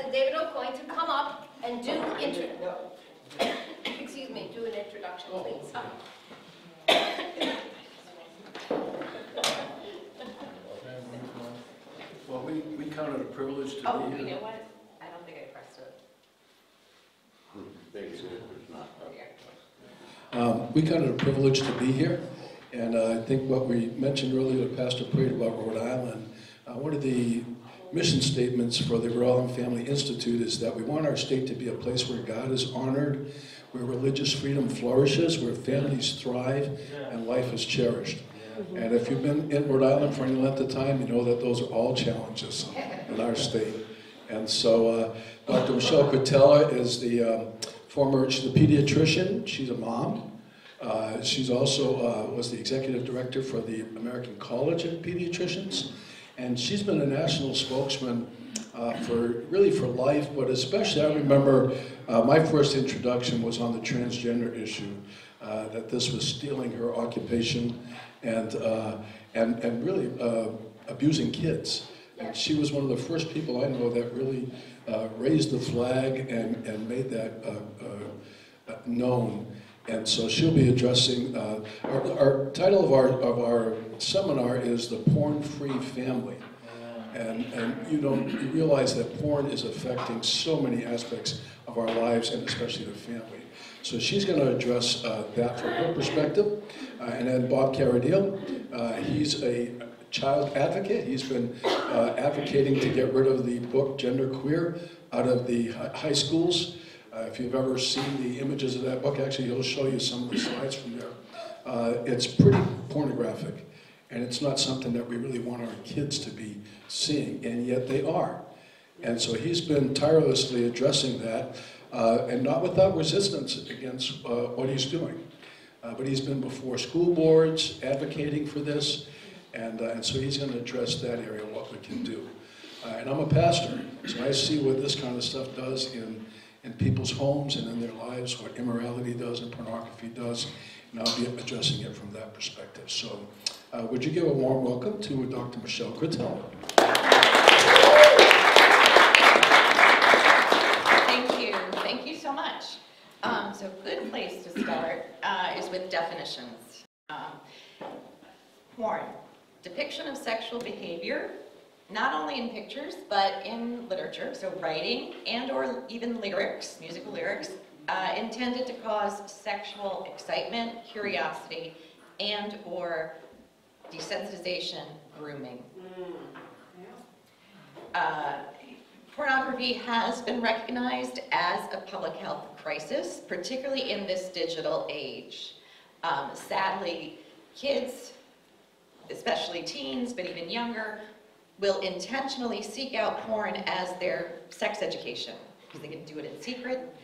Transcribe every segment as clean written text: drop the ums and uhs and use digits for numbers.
Pastor David Aucoin to come up and do excuse me, do an introduction, please. Well, we count it a privilege to be Oh, here. you know what? I don't think I pressed it. We count it a privilege to be here, and I think what we mentioned earlier, the pastor prayed about Rhode Island. One of the mission statements for the Rhode Island Family Institute is that we want our state to be a place where God is honored, where religious freedom flourishes, where families thrive, and life is cherished. And if you've been in Rhode Island for any length of time, you know that those are all challenges in our state. And so Dr. Michelle Cretella is she's a pediatrician, she's a mom. She's also was the executive director for the American College of Pediatricians. And she's been a national spokesman for life, but especially I remember my first introduction was on the transgender issue, that this was stealing her occupation and really abusing kids. And she was one of the first people I know that really raised the flag and made that known. And so she'll be addressing, our title of our seminar is The Porn-Free Family. And you realize that porn is affecting so many aspects of our lives and especially the family. So she's going to address that from her perspective. And then Bob Chiaradio, he's a child advocate. He's been advocating to get rid of the book Genderqueer out of the high schools. If you've ever seen the images of that book, actually he'll show you some of the slides from there. It's pretty pornographic, and it's not something that we really want our kids to be seeing, and yet they are. And so he's been tirelessly addressing that, and not without resistance against what he's doing. But he's been before school boards advocating for this, and so he's going to address that area, what we can do. And I'm a pastor, so I see what this kind of stuff does in people's homes and in their lives, what immorality does and pornography does, and I'll be addressing it from that perspective. So would you give a warm welcome to Dr. Michelle Cretella. Thank you so much. So a good place to start is with definitions. Porn, depiction of sexual behavior, not only in pictures, but in literature, so writing and or even lyrics, musical lyrics, intended to cause sexual excitement, curiosity, and or desensitization, grooming. Pornography has been recognized as a public health crisis, particularly in this digital age. Sadly, kids, especially teens, but even younger, will intentionally seek out porn as their sex education because they can do it in secret.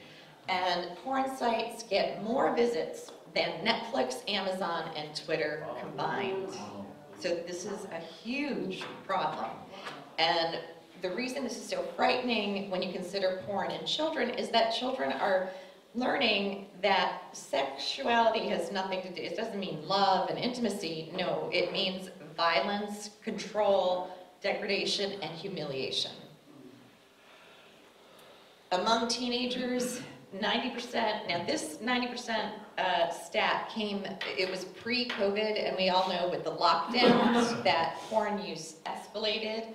And porn sites get more visits than Netflix, Amazon, and Twitter combined. So this is a huge problem. And the reason this is so frightening when you consider porn in children is that children are learning that sexuality has nothing to do, it doesn't mean love and intimacy, no, it means violence, control, degradation, and humiliation. Among teenagers, 90%, now this 90% stat it was pre-COVID, and we all know with the lockdowns that porn use escalated.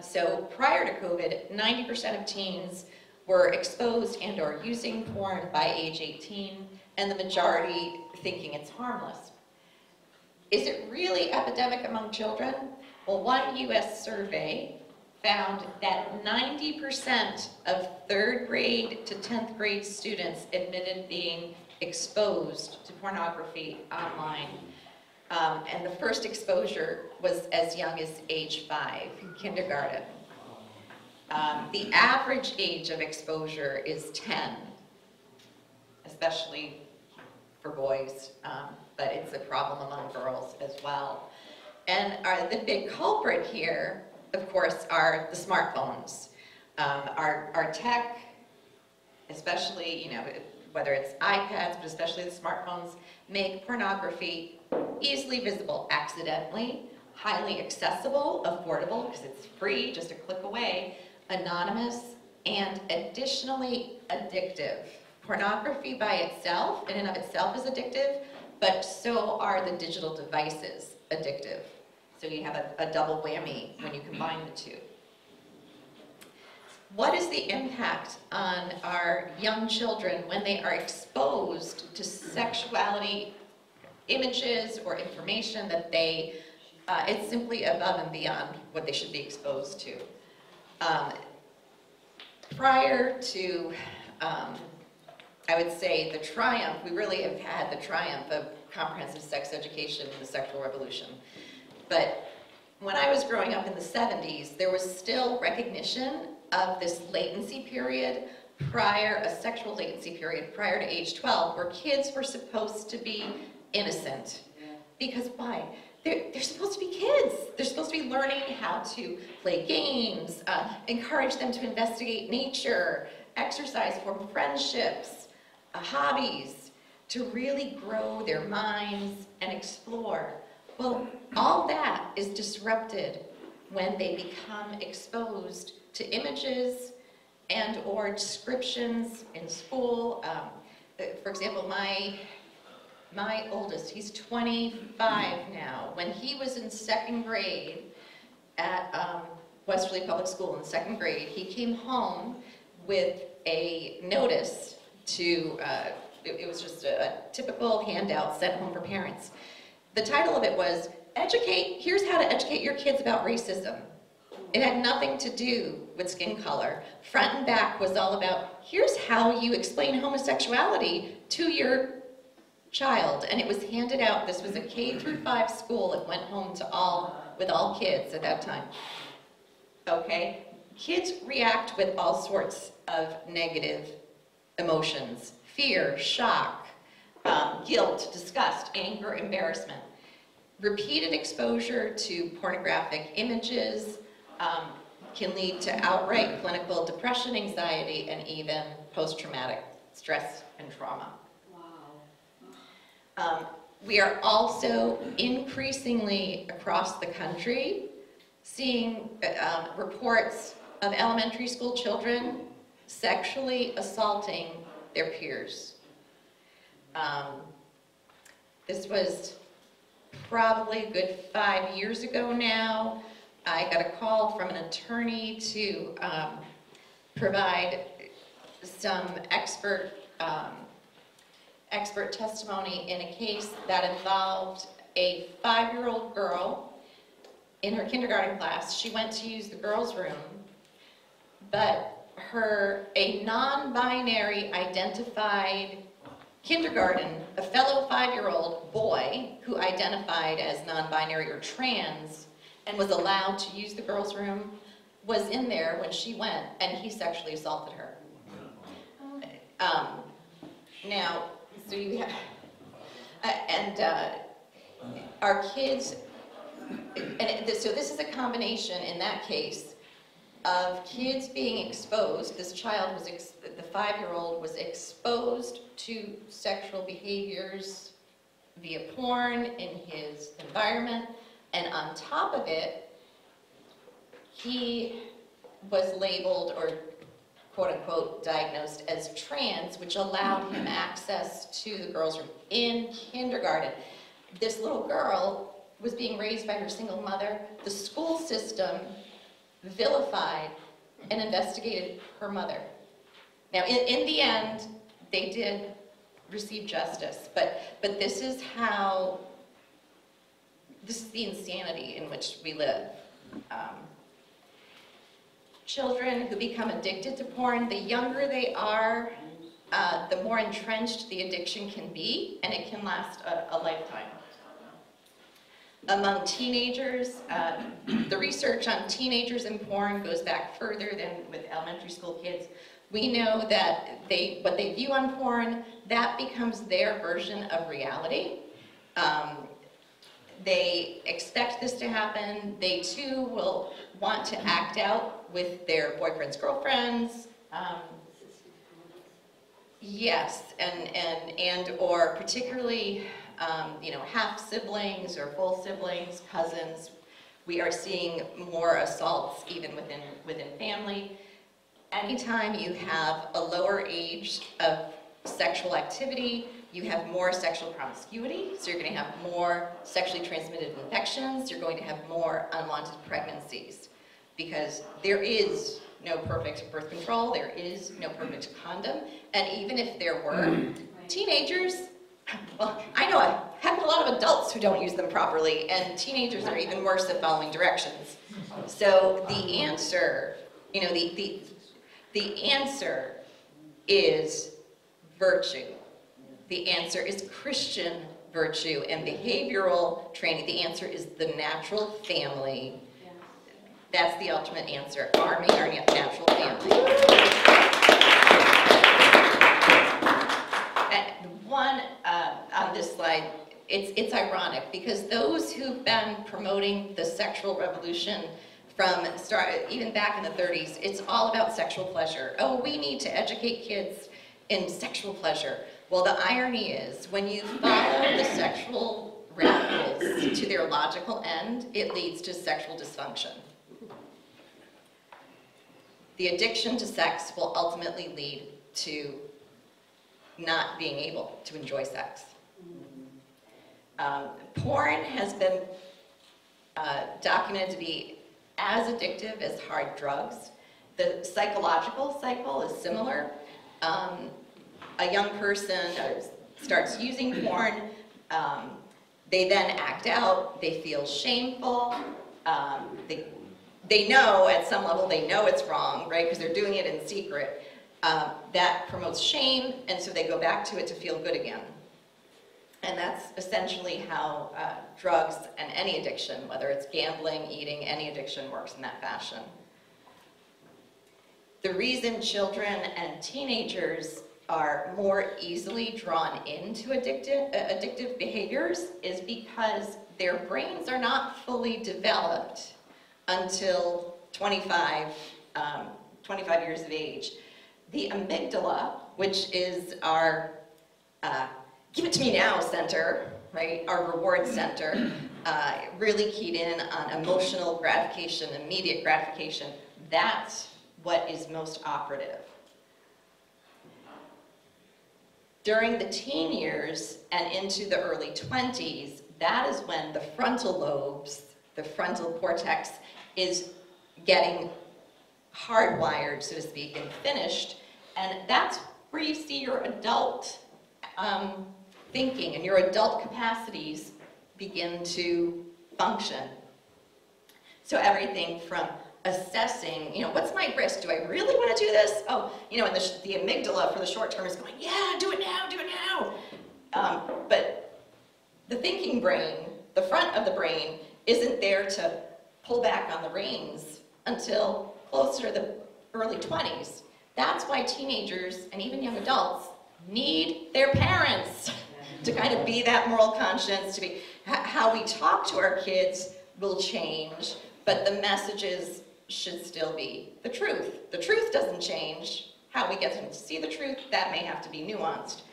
So prior to COVID, 90% of teens were exposed and or using porn by age 18, and the majority thinking it's harmless. Is it really epidemic among children? Well, one US survey found that 90% of 3rd grade to 10th grade students admitted being exposed to pornography online. And the first exposure was as young as age 5, kindergarten. The average age of exposure is 10, especially for boys, but it's a problem among girls as well. And the big culprit here, of course, are the smartphones. Our tech, especially, whether it's iPads, but especially the smartphones, make pornography easily visible accidentally, highly accessible, affordable, because it's free, just a click away, anonymous, and additionally addictive. Pornography by itself, in and of itself, is addictive, but so are the digital devices addictive. So you have a double whammy when you combine the two. What is the impact on our young children when they are exposed to sexuality images or information that it's simply above and beyond what they should be exposed to? Prior to, I would say, the triumph, we really have had the triumph of comprehensive sex education in the sexual revolution. But when I was growing up in the 70s, there was still recognition of this latency period a sexual latency period prior to age 12, where kids were supposed to be innocent. Because why? They're supposed to be kids. They're supposed to be learning how to play games, encourage them to investigate nature, exercise, form friendships, hobbies, to really grow their minds and explore. Well, all that is disrupted when they become exposed to images and or descriptions in school. For example, my oldest, he's 25 now. When he was in second grade at Westerly Public School in second grade, he came home with a notice to, it was just a typical handout sent home for parents. The title of it was, here's how to educate your kids about racism. It had nothing to do with skin color. Front and back was all about, here's how you explain homosexuality to your child. And it was handed out. This was a K-5 school. It went home to with all kids at that time. Okay? Kids react with all sorts of negative emotions. Fear, shock, guilt, disgust, anger, embarrassment. Repeated exposure to pornographic images can lead to outright clinical depression, anxiety, and even post-traumatic stress and trauma. Wow. We are also increasingly across the country seeing reports of elementary school children sexually assaulting their peers. This was probably a good 5 years ago now. I got a call from an attorney to provide some expert testimony in a case that involved a 5-year-old girl in her kindergarten class. She went to use the girls' room, but a non-binary identified kindergarten, a fellow 5-year-old boy who identified as non-binary or trans and was allowed to use the girls' room, was in there when she went, and he sexually assaulted her. Now, so you have, our kids, so this is a combination in that case of kids being exposed. This child the 5-year-old was exposed to sexual behaviors via porn in his environment, and on top of it, he was labeled or quote-unquote diagnosed as trans, which allowed him access to the girls' room in kindergarten. This little girl was being raised by her single mother. The school system vilified and investigated her mother. Now, in the end, they did receive justice, but this is the insanity in which we live. Children who become addicted to porn, the younger they are, the more entrenched the addiction can be, and it can last a lifetime. Among teenagers, the research on teenagers and porn goes back further than with elementary school kids. We know that what they view on porn, that becomes their version of reality. They expect this to happen. They too will want to act out with their boyfriends, girlfriends. Yes, and or particularly, half siblings or full siblings, cousins. We are seeing more assaults even within family. anytime you have a lower age of sexual activity, you have more sexual promiscuity, so you're going to have more sexually transmitted infections, you're going to have more unwanted pregnancies, because there is no perfect birth control, there is no perfect condom, and even if there were, teenagers, well, I know a heck of a lot of adults who don't use them properly, and teenagers are even worse at following directions. So the answer, you know, the answer is virtue. The answer is Christian virtue and behavioral training. The answer is the natural family. That's the ultimate answer. Arming our natural family. And one on this slide, it's ironic because those who've been promoting the sexual revolution from even back in the 30s, it's all about sexual pleasure. Oh, we need to educate kids in sexual pleasure. Well, the irony is, when you follow the sexual radicals to their logical end, it leads to sexual dysfunction. The addiction to sex will ultimately lead to not being able to enjoy sex. Porn has been documented to be as addictive as hard drugs. The psychological cycle is similar. A young person starts using porn, they then act out, they feel shameful, they know at some level, they know it's wrong, right, because they're doing it in secret. That promotes shame, and so they go back to it to feel good again. And that's essentially how drugs and any addiction, whether it's gambling, eating, any addiction works in that fashion. The reason children and teenagers are more easily drawn into addictive behaviors is because their brains are not fully developed until 25 years of age. The amygdala, which is our give it to me now center, right, our reward center, really keyed in on emotional gratification, immediate gratification. That's what is most operative. During the teen years and into the early 20s, that is when the frontal lobes, the frontal cortex, is getting hardwired, so to speak, and finished. And that's where you see your adult thinking and your adult capacities begin to function. So everything from assessing, you know, what's my risk? Do I really want to do this? Oh, you know, and the amygdala for the short term is going, yeah, do it now, do it now. But the thinking brain, the front of the brain, isn't there to pull back on the reins until closer to the early 20s. That's why teenagers and even young adults need their parents to kind of be that moral conscience, to be how we talk to our kids will change, but the messages should still be the truth. The truth doesn't change. How we get them to see the truth, that may have to be nuanced.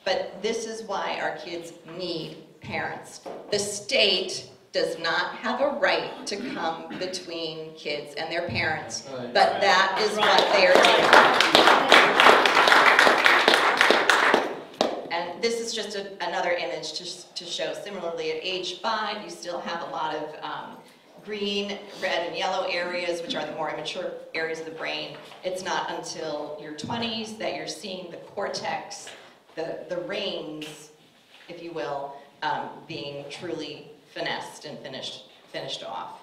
But this is why our kids need parents. The state does not have a right to come between kids and their parents, but that is what they are doing. And this is just another image to show. Similarly, at age 5, you still have a lot of green, red, and yellow areas, which are the more immature areas of the brain. It's not until your 20s that you're seeing the cortex, the reins, if you will, being truly finessed and finished off.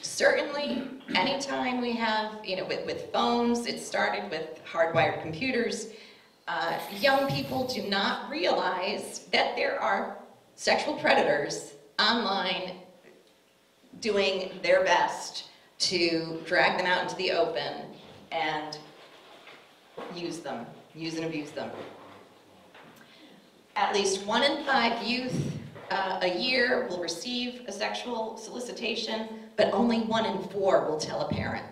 Certainly, anytime we have, you know, with phones, it started with hardwired computers. Young people do not realize that there are sexual predators online doing their best to drag them out into the open and use and abuse them. At least 1 in 5 youth a year will receive a sexual solicitation, but only 1 in 4 will tell a parent.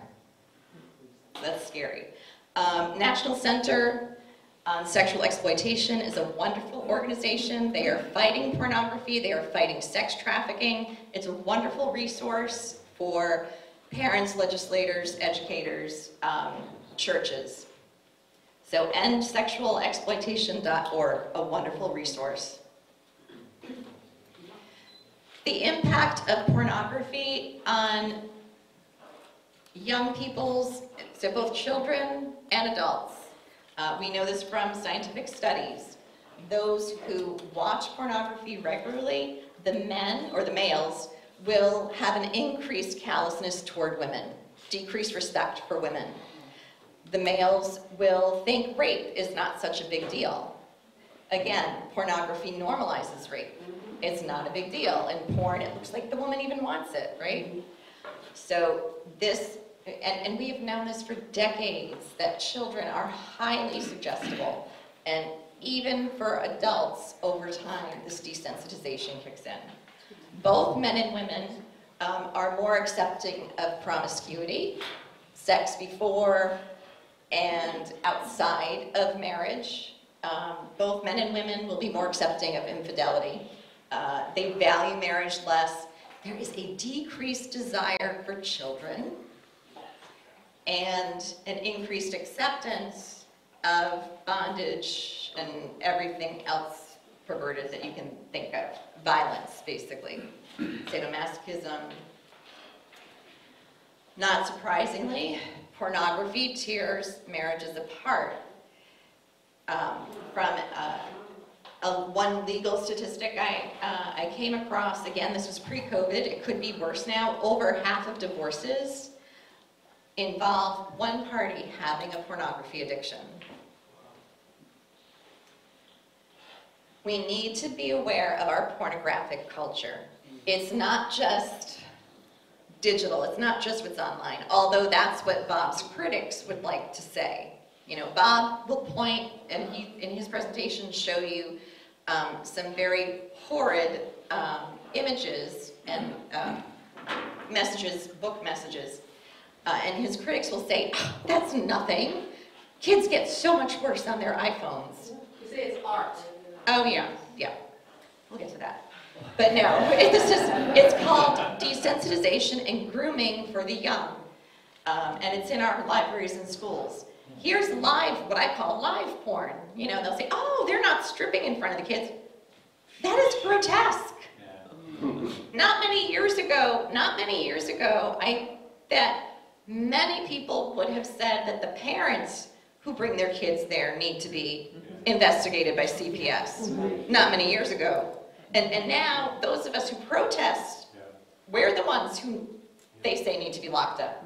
That's scary. National Center on Sexual Exploitation is a wonderful organization. They are fighting pornography. They are fighting sex trafficking. It's a wonderful resource for parents, legislators, educators, churches. So endsexualexploitation.org, a wonderful resource. The impact of pornography on young people's, so both children and adults. We know this from scientific studies. Those who watch pornography regularly, the men or the males will have an increased callousness toward women, decreased respect for women. The males will think rape is not such a big deal. Again, pornography normalizes rape. It's not a big deal. In porn, it looks like the woman even wants it, right? So this, and we have known this for decades, that children are highly suggestible. And even for adults, over time, this desensitization kicks in. Both men and women are more accepting of promiscuity, sex before and outside of marriage. Both men and women will be more accepting of infidelity. They value marriage less. There is a decreased desire for children and an increased acceptance of bondage and everything else perverted that you can think of. Violence, basically. Sadomasochism. Not surprisingly, pornography tears marriages apart. From one legal statistic I came across, again, this was pre-COVID, it could be worse now, over half of divorces involve one party having a pornography addiction. We need to be aware of our pornographic culture. It's not just digital, it's not just what's online, although that's what Bob's critics would like to say. You know, Bob will point, and he, in his presentation, show you some very horrid images and messages, book messages, and his critics will say, oh, that's nothing. Kids get so much worse on their iPhones. You say it's art. Oh yeah, yeah, we'll get to that. But no, it's called desensitization and grooming for the young, and it's in our libraries and schools. Here's live, what I call live porn. You know, they'll say, oh, they're not stripping in front of the kids. That is grotesque. Not many years ago, that many people would have said that the parents who bring their kids there need to be investigated by CPS. Not many years ago. And now, those of us who protest, we're the ones who they say need to be locked up.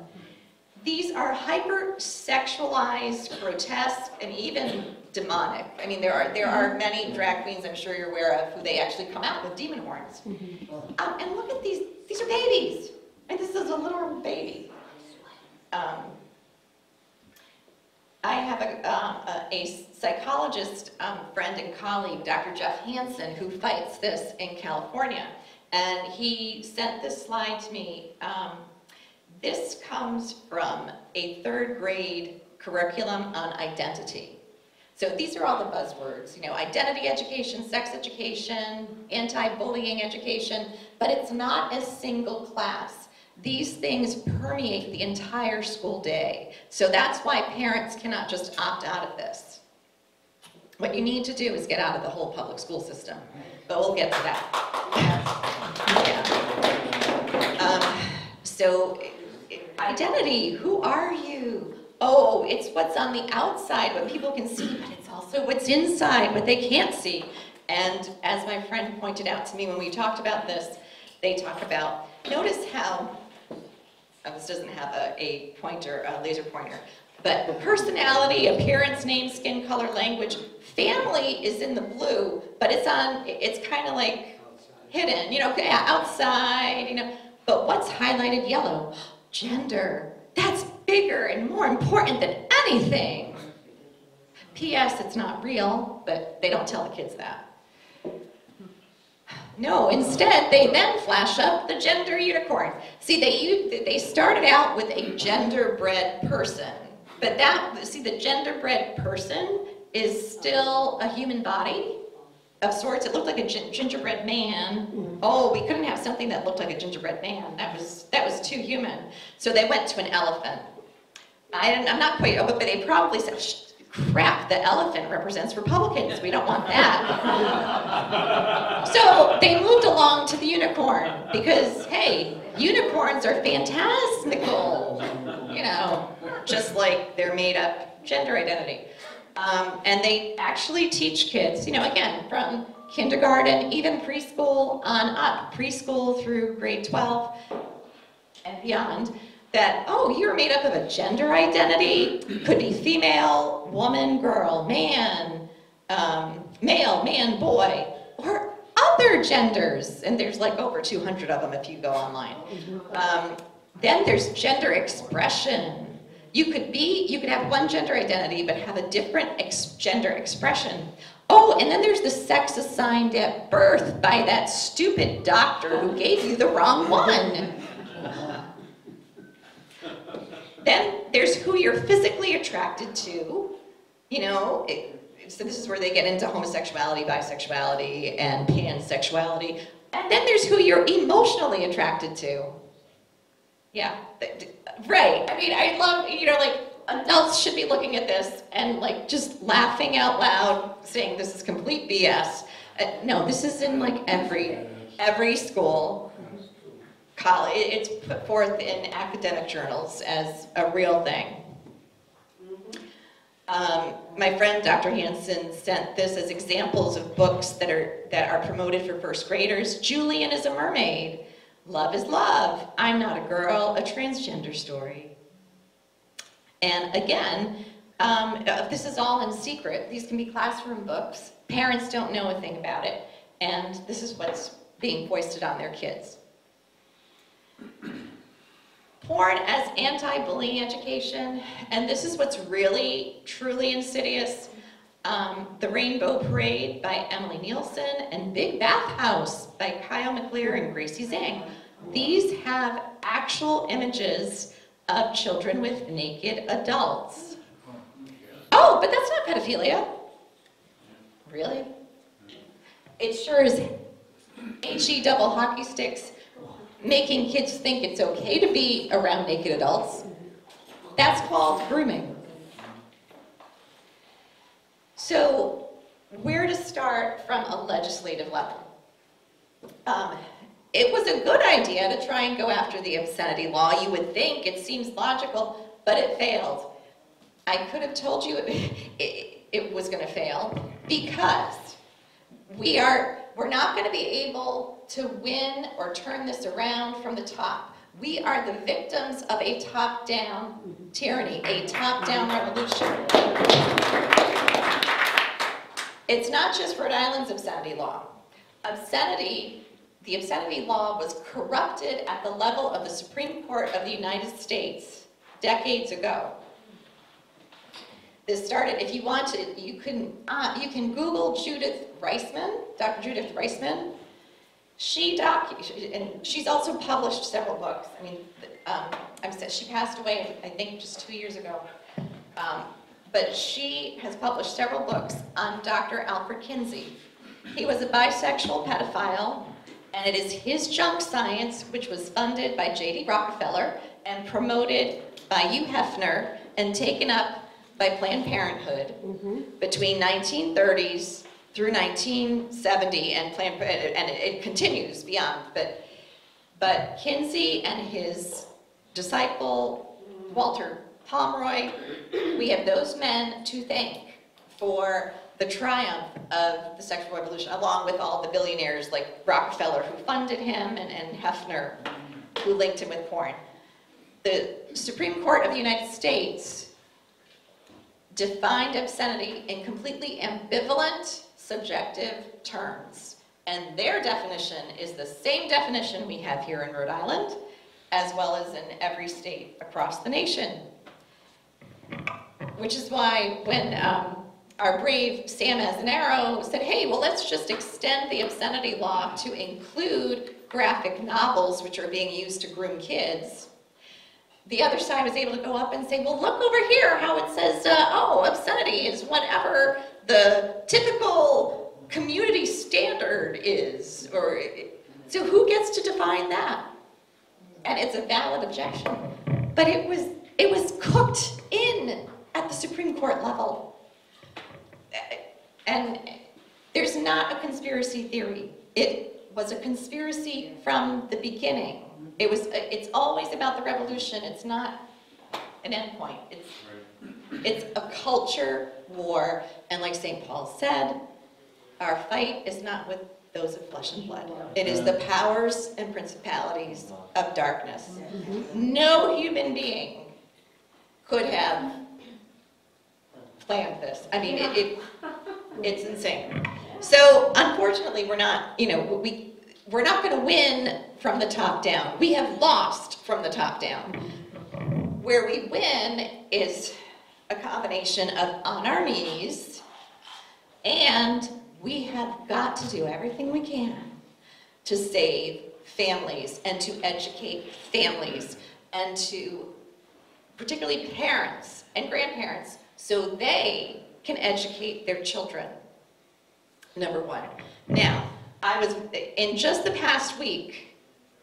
These are hyper-sexualized, grotesque, and even demonic. I mean, there are many drag queens, I'm sure you're aware of, who they actually come out with demon horns. And look at these are babies. And this is a literal baby. I have a psychologist friend and colleague, Dr. Jeff Hansen, who fights this in California. And he sent this slide to me. This comes from a 3rd grade curriculum on identity. So these are all the buzzwords, you know, identity education, sex education, anti-bullying education, but it's not a single class. These things permeate the entire school day. So that's why parents cannot just opt out of this. What you need to do is get out of the whole public school system, but we'll get to that. So identity, who are you? Oh, it's what's on the outside, what people can see, but it's also what's inside, what they can't see. And as my friend pointed out to me when we talked about this, they talk about, notice how, this doesn't have a pointer, a laser pointer, but personality, appearance, name, skin color, language, family is in the blue, but it's kind of like hidden, you know, outside, you know, but what's highlighted yellow? Gender. That's bigger and more important than anything. P.S. It's not real, but they don't tell the kids that. No, instead, they then flash up the gender unicorn. See, they started out with a gender-bred person, but the gender-bred person is still a human body, of sorts. It looked like a gingerbread man. Oh, we couldn't have something that looked like a gingerbread man. That was too human. So they went to an elephant. I'm not quite, but they probably said, crap, the elephant represents Republicans. We don't want that. So they moved along to the unicorn because, hey, unicorns are fantastical. You know, just like their made up gender identity. And they actually teach kids, you know, again, from kindergarten, even preschool on up, preschool through grade 12 and beyond, that, oh, you're made up of a gender identity, could be female, woman, girl, man, male, man, boy, or other genders, and there's like over 200 of them if you go online. Then there's gender expression. You could have one gender identity but have a different gender expression. Oh, and then there's the sex assigned at birth by that stupid doctor who gave you the wrong one. Then there's who you're physically attracted to, you know, so this is where they get into homosexuality, bisexuality, and pansexuality. And then there's who you're emotionally attracted to. Yeah, right. I mean, I love, you know, like, adults should be looking at this and like just laughing out loud, saying this is complete BS. No, this is in like every school. College, it's put forth in academic journals as a real thing. My friend Dr. Hansen sent this as examples of books that are promoted for first graders. Julian is a Mermaid. Love is Love. I'm Not a Girl, a transgender story. And again, this is all in secret. These can be classroom books. Parents don't know a thing about it. And this is what's being foisted on their kids. Porn as anti-bullying education, and this is what's really, truly insidious. The Rainbow Parade by Emily Nielsen and Big Bath House by Kyle McClear and Gracie Zhang. These have actual images of children with naked adults. Oh, but that's not pedophilia. Really? It sure is HE double hockey sticks, making kids think it's okay to be around naked adults. That's called grooming. So, where to start from a legislative level? It was a good idea to try and go after the obscenity law. You would think, it seems logical, but it failed. I could have told you it was going to fail because we're not going to be able to win or turn this around from the top. We are the victims of a top-down tyranny, a top-down revolution. It's not just Rhode Island's obscenity law. The obscenity law was corrupted at the level of the Supreme Court of the United States decades ago. This started, if you want to, you can Google Judith Reisman, Dr. Judith Reisman. And she's also published several books. I mean, she passed away, I think, just 2 years ago. But she has published several books on Dr. Alfred Kinsey. He was a bisexual pedophile, and it is his junk science, which was funded by J.D. Rockefeller and promoted by Hugh Hefner and taken up by Planned Parenthood between 1930s through 1970, and it continues beyond. But Kinsey and his disciple Walter Pomeroy, we have those men to thank for the triumph of the sexual revolution, along with all the billionaires like Rockefeller who funded him and Hefner who linked him with porn. The Supreme Court of the United States defined obscenity in completely ambivalent, subjective terms. And their definition is the same definition we have here in Rhode Island, as well as in every state across the nation. Which is why when our brave Sam Azzanaro said, hey, well, let's just extend the obscenity law to include graphic novels which are being used to groom kids, the other side was able to go up and say, well, look over here how it says, oh, obscenity is whatever the typical community standard is, or, so who gets to define that? And it's a valid objection. But it was cooked in at the Supreme Court level. And there's not a conspiracy theory. It was a conspiracy from the beginning. It's always about the revolution. It's not an endpoint. It's a culture war. And like St. Paul said, our fight is not with those of flesh and blood. It is the powers and principalities of darkness. No human being could have planned this. I mean, it's insane. So unfortunately, we're not, we're not going to win from the top down. We have lost from the top down. Where we win is a combination of on our knees, and we have got to do everything we can to save families and to educate families and to particularly parents and grandparents so they can educate their children, number one. Now, in just the past week,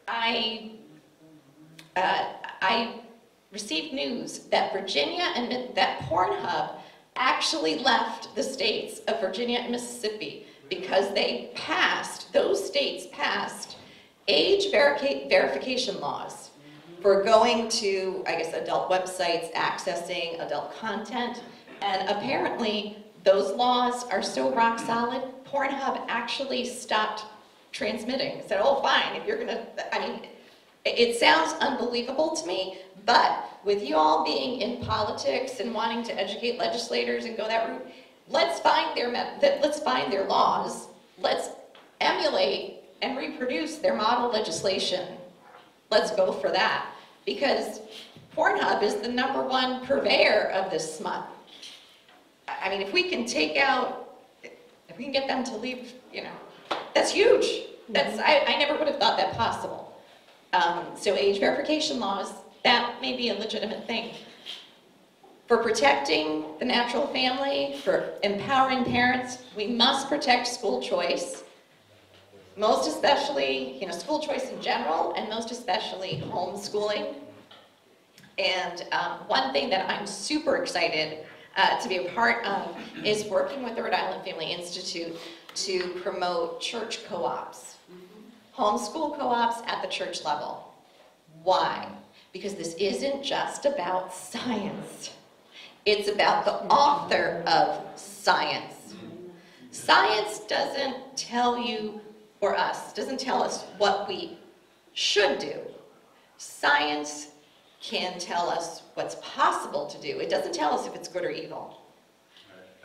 I received news that Virginia and that Pornhub actually left the states of Virginia and Mississippi because those states passed age verification laws for going to, I guess, adult websites, accessing adult content, and apparently those laws are so rock solid, Pornhub actually stopped transmitting. Said, oh, fine, if you're gonna, it sounds unbelievable to me, but with you all being in politics and wanting to educate legislators and go that route, let's find their laws, let's emulate and reproduce their model legislation. Let's go for that, because Pornhub is the #1 purveyor of this smut. I mean, if we can get them to leave, that's huge. I never would have thought that possible. So age verification laws, that may be a legitimate thing. For protecting the natural family, for empowering parents, we must protect school choice. Most especially, school choice in general, and most especially homeschooling. And one thing that I'm super excited to be a part of is working with the Rhode Island Family Institute to promote church co-ops, homeschool co-ops at the church level. Why? Because this isn't just about science. It's about the author of science. Science doesn't tell you, or us, doesn't tell us what we should do. Science can tell us what's possible to do. It doesn't tell us if it's good or evil.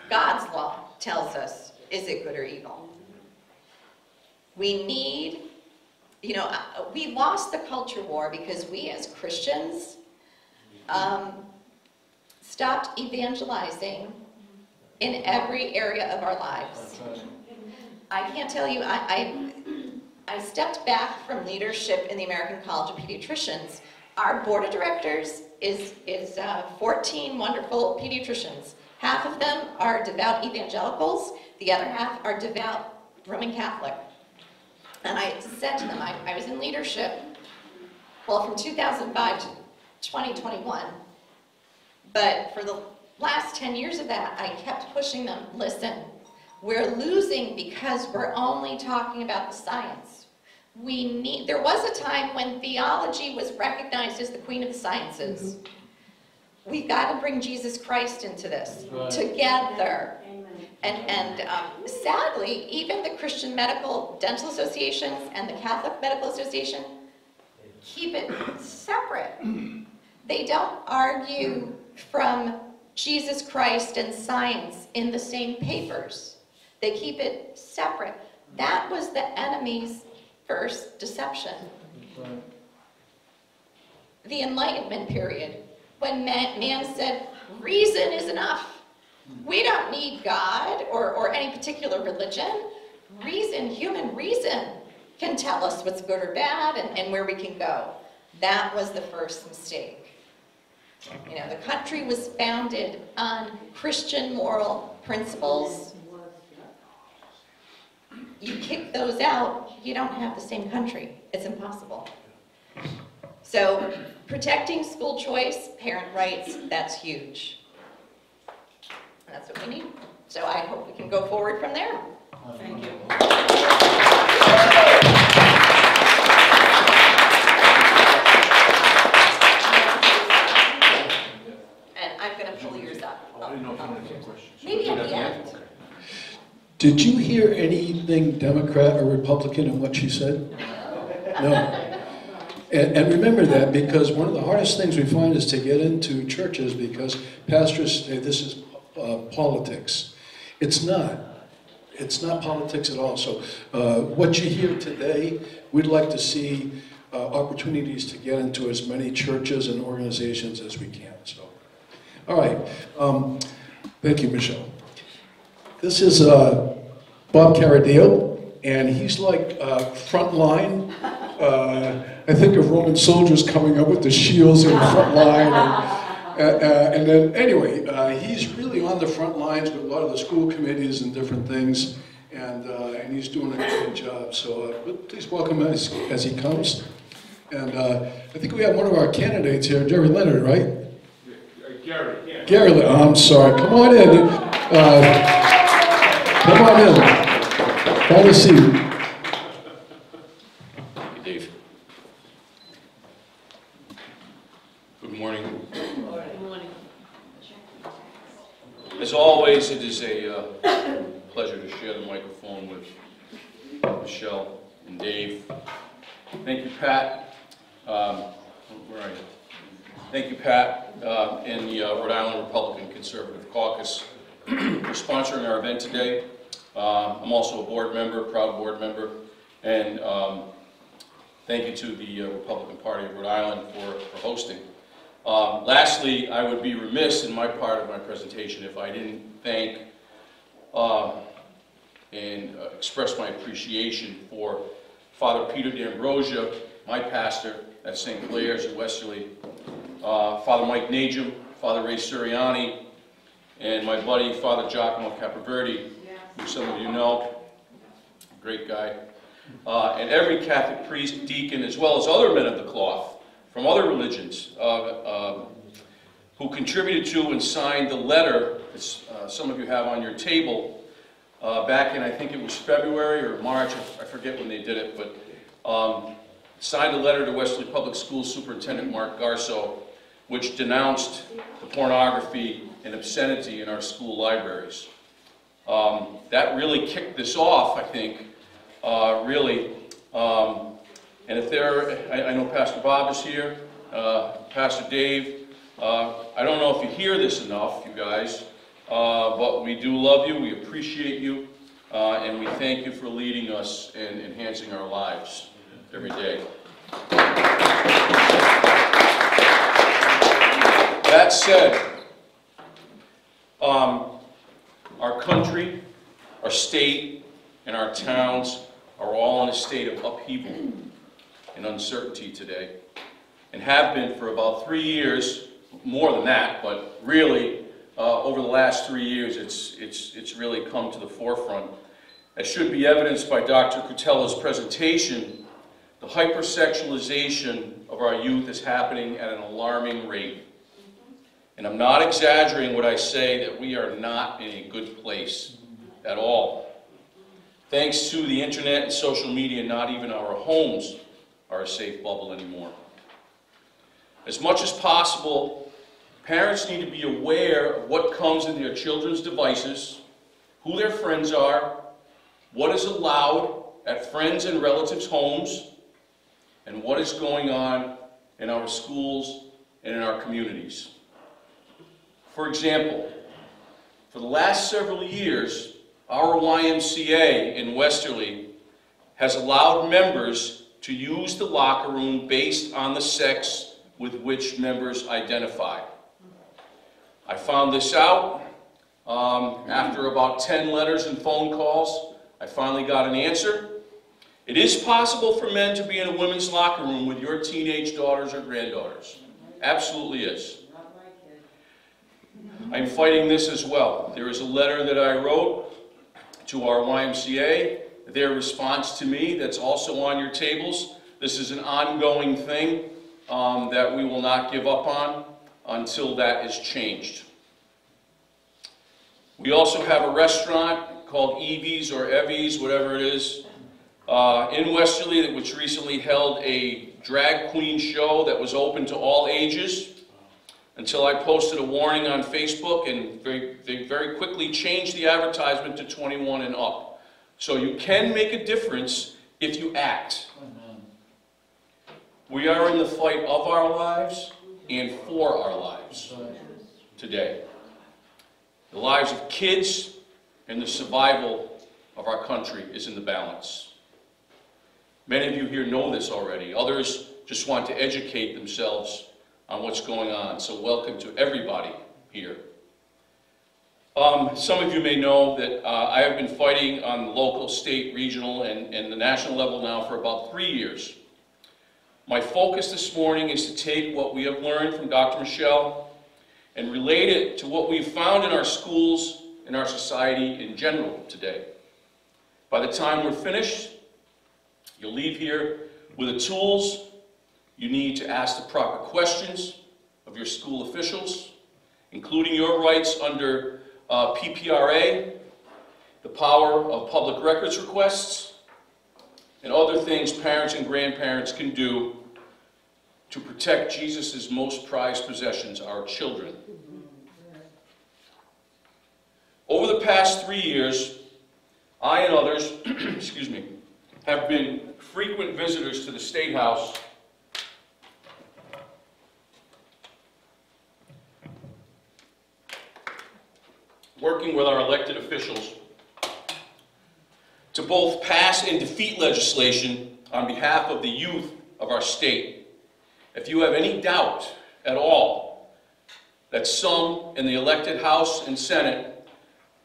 God's law tells us, is it good or evil? We need, we lost the culture war because we as Christians stopped evangelizing in every area of our lives. I can't tell you, I stepped back from leadership in the American College of Pediatricians. Our board of directors is 14 wonderful pediatricians. Half of them are devout evangelicals, the other half are devout Roman Catholic. And I said to them, I was in leadership, from 2005 to 2021, but for the last 10 years of that, I kept pushing them, listen, we're losing because we're only talking about the science. There was a time when theology was recognized as the queen of the sciences. We've got to bring Jesus Christ into this together. And sadly, even the Christian Medical Dental Associations and the Catholic Medical Association keep it separate. They don't argue from Jesus Christ and science in the same papers. They keep it separate. That was the enemy's first deception. The Enlightenment period, when man said, reason is enough. We don't need God or any particular religion. Reason, human reason, can tell us what's good or bad and where we can go. That was the first mistake. The country was founded on Christian moral principles. kick those out, you don't have the same country. It's impossible. So protecting school choice, parent rights, that's huge. And that's what we need. So I hope we can go forward from there. Thank you. And I'm going to pull yours up. I didn't know if you had any questions. Maybe at the end. Did you hear anything Democrat or Republican in what she said? No. And remember that, because one of the hardest things we find is to get into churches because pastors say this is politics. It's not. It's not politics at all. So what you hear today, we'd like to see opportunities to get into as many churches and organizations as we can. So, all right. Thank you, Michelle. This is Bob Chiaradio, and he's like front line. I think of Roman soldiers coming up with the shields in the front line. And then, anyway, he's really on the front lines with a lot of the school committees and different things, and he's doing a great job. So please welcome him as he comes. And I think we have one of our candidates here, Jerry Leonard, right? Gary, yeah. Gary, I'm sorry. Come on in. Come on in. Have a seat. Hey, Dave. Good morning. Good morning. As always, it is a pleasure to share the microphone with Michelle and Dave. Thank you, Pat. Where are you? Thank you, Pat, and the Rhode Island Republican Conservative Caucus for sponsoring our event today. I'm also a board member, proud board member, and thank you to the Republican Party of Rhode Island for hosting. Lastly, I would be remiss in my part of my presentation if I didn't thank and express my appreciation for Father Peter D'Ambrosia, my pastor at St. Clair's in Westerly, Father Mike Najum, Father Ray Suriani, and my buddy Father Giacomo Capoverdi, who some of you know, great guy, and every Catholic priest, deacon, as well as other men of the cloth from other religions who contributed to and signed the letter that some of you have on your table back in, I think it was February or March, I forget when they did it, but signed a letter to Westerly Public Schools Superintendent Mark Garso, which denounced the pornography and obscenity in our school libraries. That really kicked this off, I think, really. And if I know Pastor Bob is here, Pastor Dave. I don't know if you hear this enough, you guys, but we do love you, we appreciate you, and we thank you for leading us and enhancing our lives every day. That said, our country, our state, and our towns are all in a state of upheaval and uncertainty today, and have been for about 3 years, more than that, but really over the last 3 years it's really come to the forefront. As should be evidenced by Dr. Cretella's presentation, the hypersexualization of our youth is happening at an alarming rate. And I'm not exaggerating when I say that we are not in a good place at all. Thanks to the internet and social media, not even our homes are a safe bubble anymore. As much as possible, parents need to be aware of what comes in their children's devices, who their friends are, what is allowed at friends and relatives' homes, and what is going on in our schools and in our communities. For example, for the last several years, our YMCA in Westerly has allowed members to use the locker room based on the sex with which members identify. I found this out after about 10 letters and phone calls. I finally got an answer. It is possible for men to be in a women's locker room with your teenage daughters or granddaughters. Absolutely is. I'm fighting this as well. There is a letter that I wrote to our YMCA their response to me that's also on your tables. This is an ongoing thing that we will not give up on until that is changed. We also have a restaurant called Evie's or Evie's, whatever it is, in Westerly, which recently held a drag queen show that was open to all ages, until I posted a warning on Facebook, and they very quickly changed the advertisement to 21 and up. So you can make a difference if you act. We are in the fight of our lives and for our lives today. The lives of kids and the survival of our country is in the balance. Many of you here know this already. Others just want to educate themselves on what's going on. So welcome to everybody here. Some of you may know that I have been fighting on the local, state, regional, and the national level now for about 3 years. My focus this morning is to take what we have learned from Dr. Michelle and relate it to what we've found in our schools and our society in general today. By the time we're finished, you'll leave here with the tools you need to ask the proper questions of your school officials, including your rights under PPRA, the power of public records requests, and other things parents and grandparents can do to protect Jesus' most prized possessions, our children. Over the past 3 years, I and others, excuse me, have been frequent visitors to the State House working with our elected officials to both pass and defeat legislation on behalf of the youth of our state. If you have any doubt at all that some in the elected House and Senate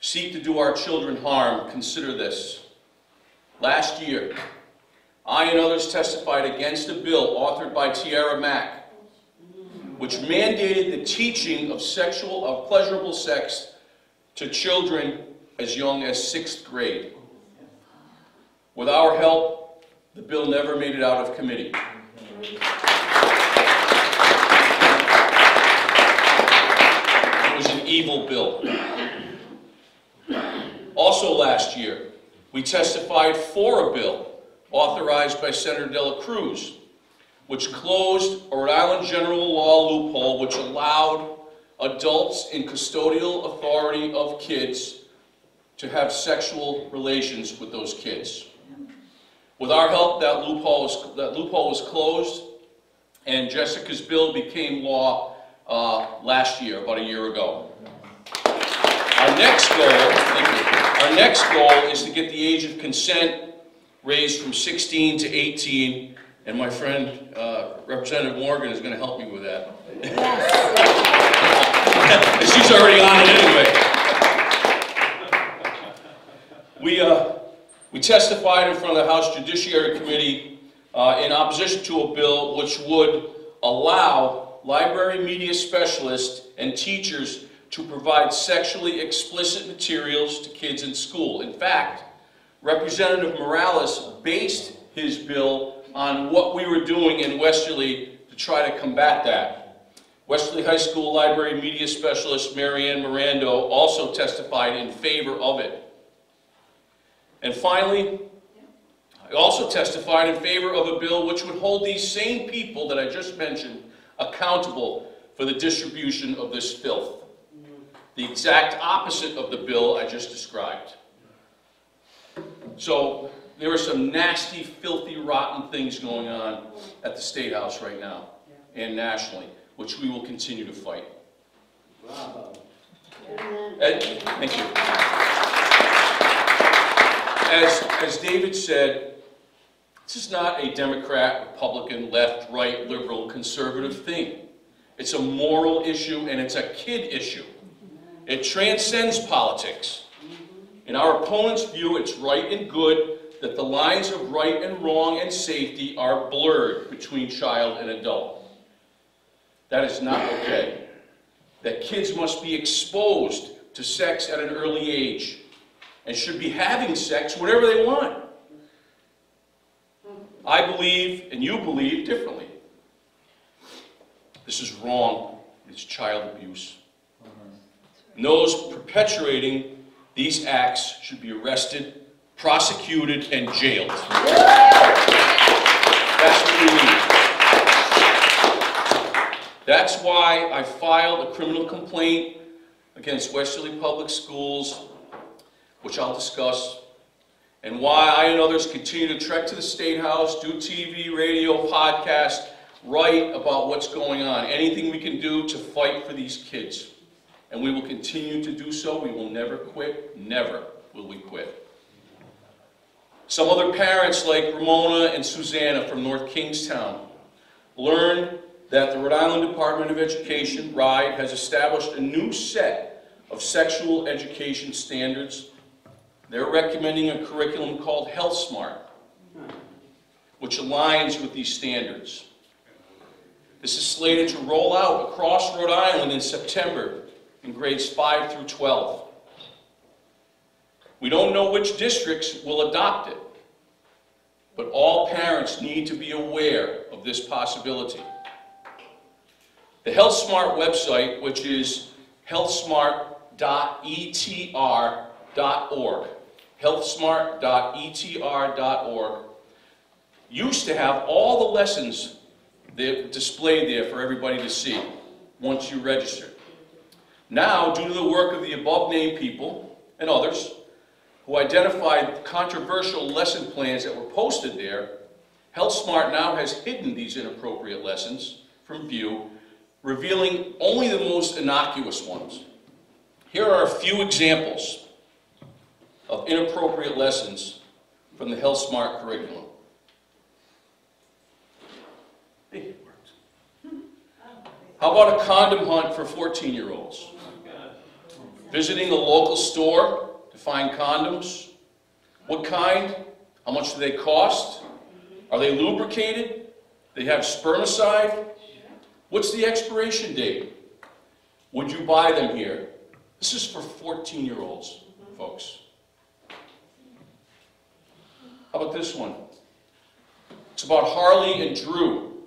seek to do our children harm, consider this. Last year, I and others testified against a bill authored by Tiara Mack, which mandated the teaching of pleasurable sex to children as young as 6th grade. With our help, the bill never made it out of committee. It was an evil bill. Also last year, we testified for a bill authorized by Senator De La Cruz, which closed a Rhode Island general law loophole which allowed adults in custodial authority of kids to have sexual relations with those kids. With our help, that loophole was closed, and Jessica's bill became law last year, about a year ago. Our next goal is to get the age of consent raised from 16 to 18, and my friend Representative Morgan is going to help me with that. She's already on it anyway. We testified in front of the House Judiciary Committee in opposition to a bill which would allow library media specialists and teachers to provide sexually explicit materials to kids in school. In fact, Representative Morales based his bill on what we were doing in Westerly to try to combat that. Westerly High School Library Media Specialist Marianne Mirando also testified in favor of it. And finally, I also testified in favor of a bill which would hold these same people that I just mentioned accountable for the distribution of this filth. The exact opposite of the bill I just described. So there are some nasty, filthy, rotten things going on at the State House right now and nationally, which we will continue to fight. Bravo. Thank you. As David said, this is not a Democrat, Republican, left, right, liberal, conservative thing. It's a moral issue and it's a kid issue. It transcends politics. In our opponent's view, it's right and good that the lines of right and wrong and safety are blurred between child and adult. That is not okay. That kids must be exposed to sex at an early age and should be having sex whenever they want. I believe, and you believe, differently. This is wrong. It's child abuse. And those perpetuating these acts should be arrested, prosecuted, and jailed. That's what we need. That's why I filed a criminal complaint against Westerly Public Schools, which I'll discuss, and why I and others continue to trek to the State House, do TV, radio, podcast, write about what's going on, anything we can do to fight for these kids. And we will continue to do so. We will never quit. Never will we quit. Some other parents like Ramona and Susanna from North Kingstown learned that the Rhode Island Department of Education, RIDE, has established a new set of sexual education standards. They're recommending a curriculum called Health Smart, which aligns with these standards. This is slated to roll out across Rhode Island in September in grades 5 through 12. We don't know which districts will adopt it, but all parents need to be aware of this possibility. The Health Smart website, which is healthsmart.etr.org, healthsmart.etr.org, used to have all the lessons displayed there for everybody to see once you register. Now, due to the work of the above-named people and others who identified controversial lesson plans that were posted there, Health Smart now has hidden these inappropriate lessons from view, revealing only the most innocuous ones. Here are a few examples of inappropriate lessons from the Health Smart curriculum. Hey, it worked. How about a condom hunt for 14-year-olds? Visiting a local store to find condoms. What kind? How much do they cost? Are they lubricated? They have spermicide? What's the expiration date? Would you buy them here? This is for 14-year-olds, folks. How about this one? It's about Harley and Drew,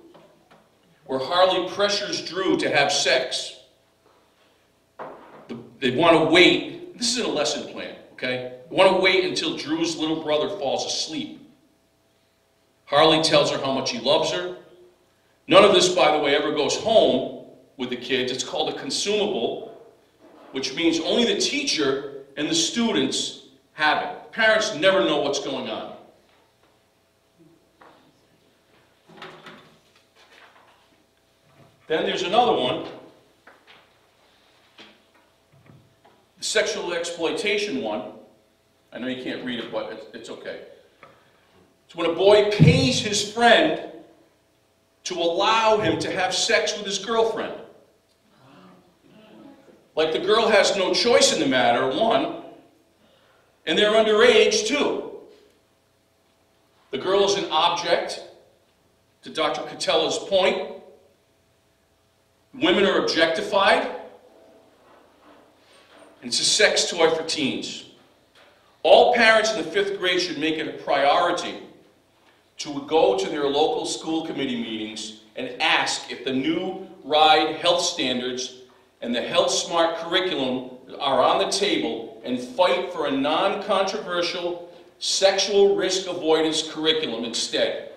where Harley pressures Drew to have sex. They want to wait. This isn't a lesson plan, okay? They want to wait until Drew's little brother falls asleep. Harley tells her how much he loves her. None of this, by the way, ever goes home with the kids. It's called a consumable, which means only the teacher and the students have it. Parents never know what's going on. Then there's another one, the sexual exploitation one. I know you can't read it, but it's okay. It's when a boy pays his friend to allow him to have sex with his girlfriend. Like the girl has no choice in the matter, one, and they're underage, two. The girl is an object, to Dr. Cretella's point. Women are objectified, and it's a sex toy for teens. All parents in the 5th grade should make it a priority to go to their local school committee meetings and ask if the new RIDE health standards and the Health Smart curriculum are on the table, and fight for a non-controversial sexual risk avoidance curriculum instead.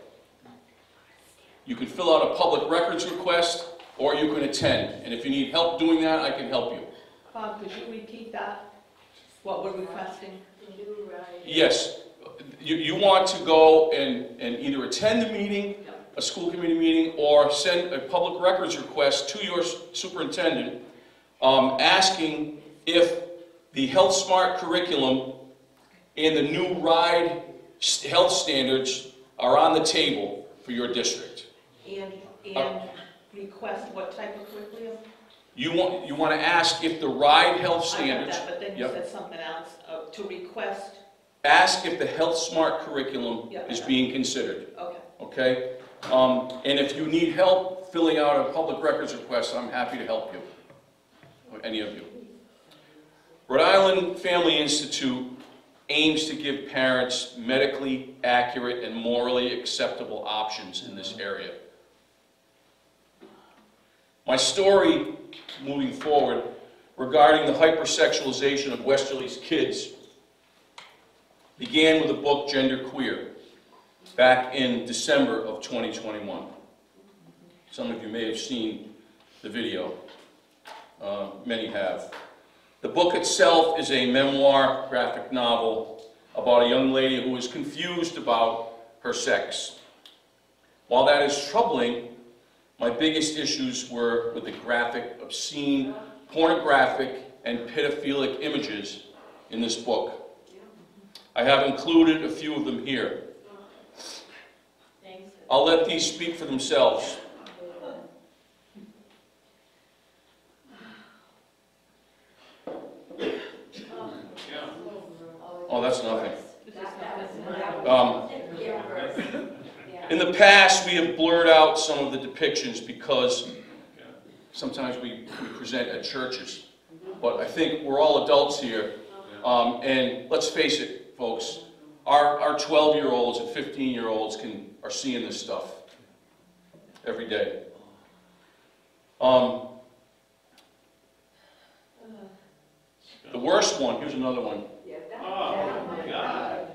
You can fill out a public records request, or you can attend. And if you need help doing that, I can help you. Bob, could you repeat that? What we're requesting? Yes. You want to go and either attend the meeting, a school committee meeting, or send a public records request to your superintendent asking if the Health Smart curriculum and the new RIDE health standards are on the table for your district. And request what type of curriculum? You want to ask if the RIDE health standards... I got that, but then you said something else, to request... Ask if the Health Smart curriculum is being considered. Okay? And if you need help filling out a public records request, I'm happy to help you, or any of you. Rhode Island Family Institute aims to give parents medically accurate and morally acceptable options in this area. My story, moving forward, regarding the hypersexualization of Westerly's kids began with the book Gender Queer back in December of 2021. Some of you may have seen the video. Many have. The book itself is a memoir, graphic novel about a young lady who is confused about her sex. While that is troubling, my biggest issues were with the graphic, obscene, pornographic, and pedophilic images in this book. I have included a few of them here. I'll let these speak for themselves. Oh, that's nothing. In the past, we have blurred out some of the depictions because sometimes we present at churches. But I think we're all adults here. And let's face it, folks, our 12-year-olds and 15-year-olds are seeing this stuff every day. The worst one, here's another one. Oh, my God.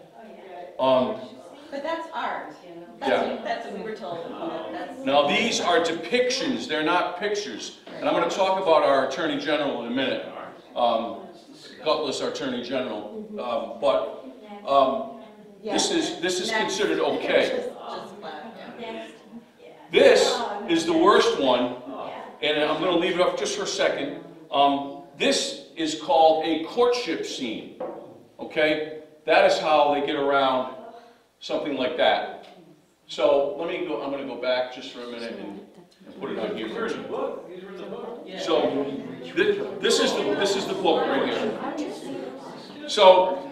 But that's art. Yeah. That's what we were told. Now these are depictions, they're not pictures. And I'm going to talk about our Attorney General in a minute. Gutless Attorney General. This is considered okay. This is the worst one, and I'm going to leave it up just for a second. This is called a courtship scene. Okay? That is how they get around something like that. So let me go, I'm going to go back just for a minute and put it on here. These are in the book. These are in the book. So this is the book right here. So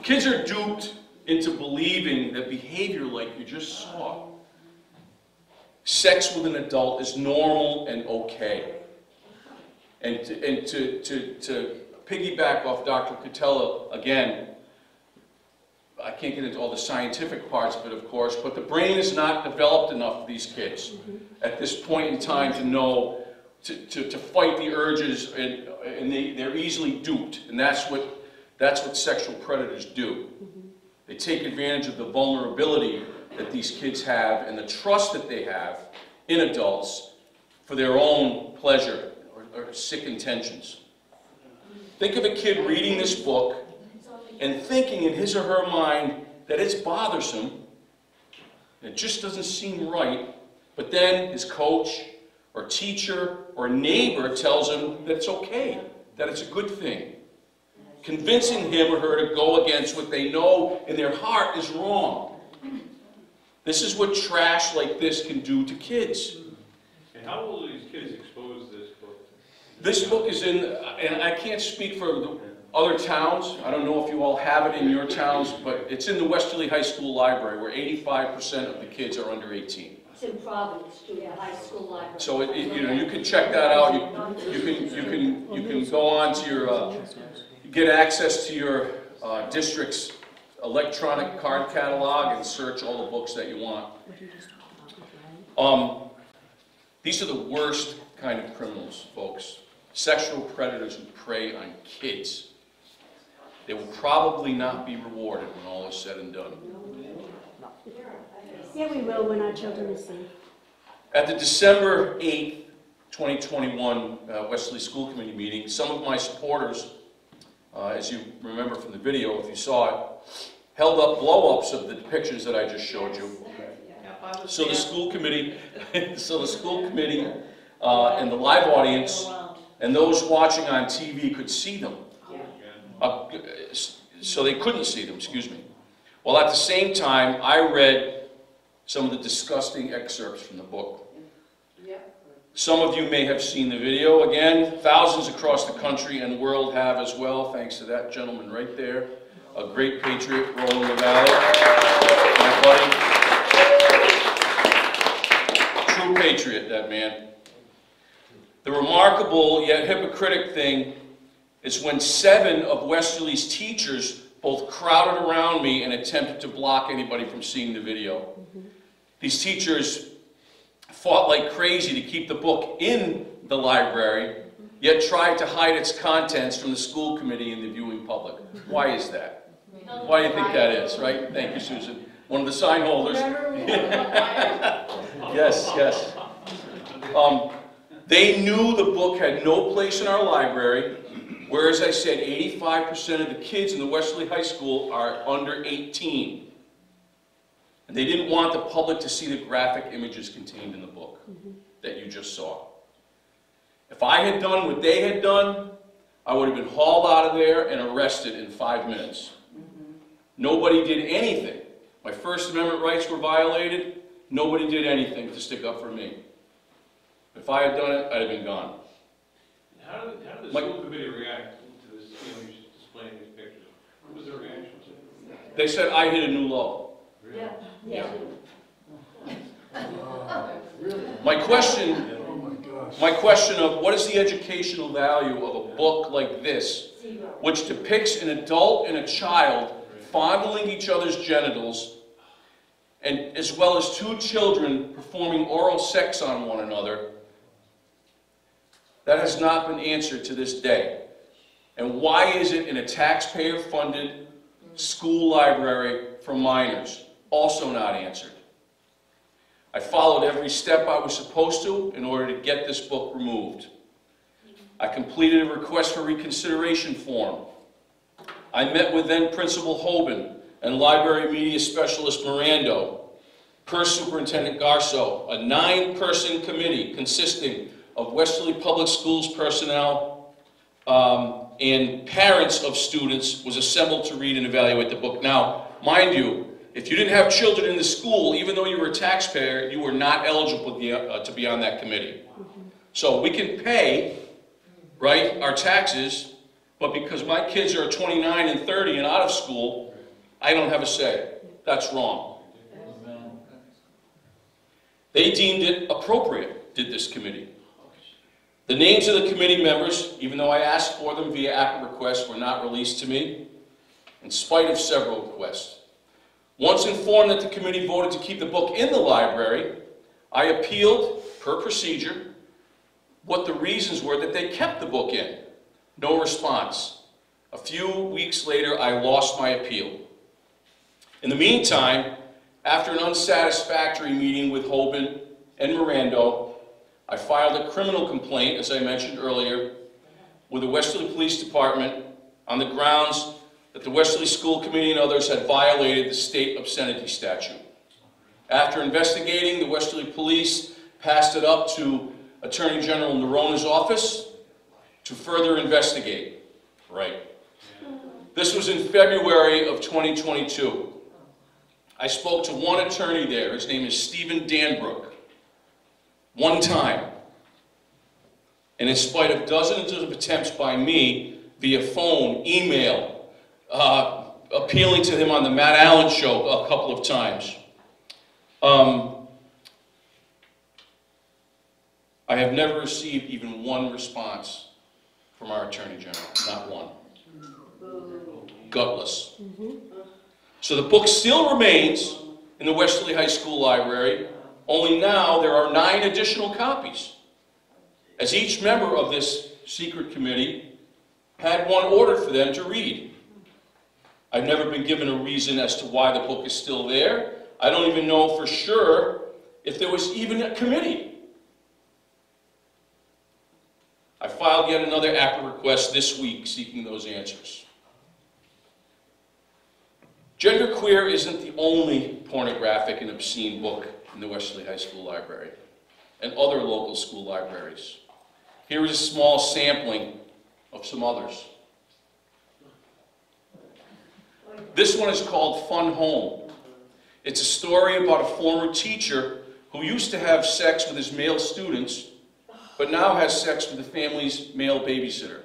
kids are duped into believing that behavior like you just saw, sex with an adult, is normal and okay. And to piggyback off Dr. Cretella again, I can't get into all the scientific parts of it, of course, but the brain is not developed enough for these kids at this point in time to know, to fight the urges, and they're easily duped, and that's what sexual predators do. They take advantage of the vulnerability that these kids have and the trust that they have in adults for their own pleasure or sick intentions. Think of a kid reading this book and thinking in his or her mind that it's bothersome, it just doesn't seem right, but then his coach or teacher or neighbor tells him that it's okay, that it's a good thing, convincing him or her to go against what they know in their heart is wrong. This is what trash like this can do to kids. And how old are these kids exposed to this book? This book is in, and I can't speak for the other towns. I don't know if you all have it in your towns, but it's in the Westerly High School library where 85% of the kids are under 18. It's in Providence, too, the high school library. So you can check that out. You can go on to your get access to your district's electronic card catalog and search all the books that you want. These are the worst kind of criminals, folks. Sexual predators who prey on kids. They will probably not be rewarded when all is said and done. Yeah, we will when our children are safe. At the December 8th, 2021 Westerly School Committee meeting, some of my supporters, as you remember from the video if you saw it, held up blow-ups of the depictions that I just showed you. So the school committee, and the live audience and those watching on TV could see them. So they couldn't see them, excuse me. Well, at the same time, I read some of the disgusting excerpts from the book. Some of you may have seen the video. Again, thousands across the country and world have as well, thanks to that gentleman right there, a great patriot rolling the valley, my buddy. True patriot, that man. The remarkable yet hypocritical thing is when 7 of Westerly's teachers both crowded around me and attempted to block anybody from seeing the video. These teachers fought like crazy to keep the book in the library, yet tried to hide its contents from the school committee and the viewing public. Why is that? Why do you think that is, right? Thank you, Susan. One of the sign holders. Yes, yes. They knew the book had no place in our library, where, as I said, 85% of the kids in the Westerly High School are under 18. And they didn't want the public to see the graphic images contained in the book that you just saw. If I had done what they had done, I would have been hauled out of there and arrested in 5 minutes. Nobody did anything. My First Amendment rights were violated. Nobody did anything to stick up for me. If I had done it, I'd have been gone. How did the school committee react to this, you displaying these pictures? What was their reaction to it? They said I hit a new low. Really? Yeah. My question of what is the educational value of a book like this, which depicts an adult and a child fondling each other's genitals, and as well as two children performing oral sex on one another, that has not been answered to this day. And why is it in a taxpayer-funded school library for minors? Also not answered. I followed every step I was supposed to in order to get this book removed. I completed a request for reconsideration form. I met with then Principal Hoban and Library Media Specialist Mirando, Purse Superintendent Garso. A 9-person committee consisting of Westerly Public Schools personnel and parents of students was assembled to read and evaluate the book. Now, mind you, if you didn't have children in the school, even though you were a taxpayer, you were not eligible to be on that committee. So we can pay, right, our taxes, but because my kids are 29 and 30 and out of school, I don't have a say. That's wrong. They deemed it appropriate, did this committee. The names of the committee members, even though I asked for them via ACT request, were not released to me, in spite of several requests. Once informed that the committee voted to keep the book in the library, I appealed, per procedure, what the reasons were that they kept the book in. No response. A few weeks later, I lost my appeal. In the meantime, after an unsatisfactory meeting with Hoban and Mirando, I filed a criminal complaint, as I mentioned earlier, with the Westerly Police Department on the grounds that the Westerly School Committee and others had violated the state obscenity statute. After investigating, the Westerly Police passed it up to Attorney General Norona's office to further investigate. Right. This was in February of 2022. I spoke to one attorney there. His name is Stephen Danbrook. One time. And in spite of dozens of attempts by me, via phone, email, appealing to him on the Matt Allen show a couple of times. I have never received even one response from our Attorney General, not one. Gutless. So the book still remains in the Westerly High School Library, only now there are 9 additional copies, as each member of this secret committee had one ordered for them to read. I've never been given a reason as to why the book is still there. I don't even know for sure if there was even a committee. I filed yet another ACT request this week seeking those answers. Genderqueer isn't the only pornographic and obscene book in the Westerly High School Library and other local school libraries. Here is a small sampling of some others. This one is called Fun Home. It's a story about a former teacher who used to have sex with his male students, but now has sex with the family's male babysitter.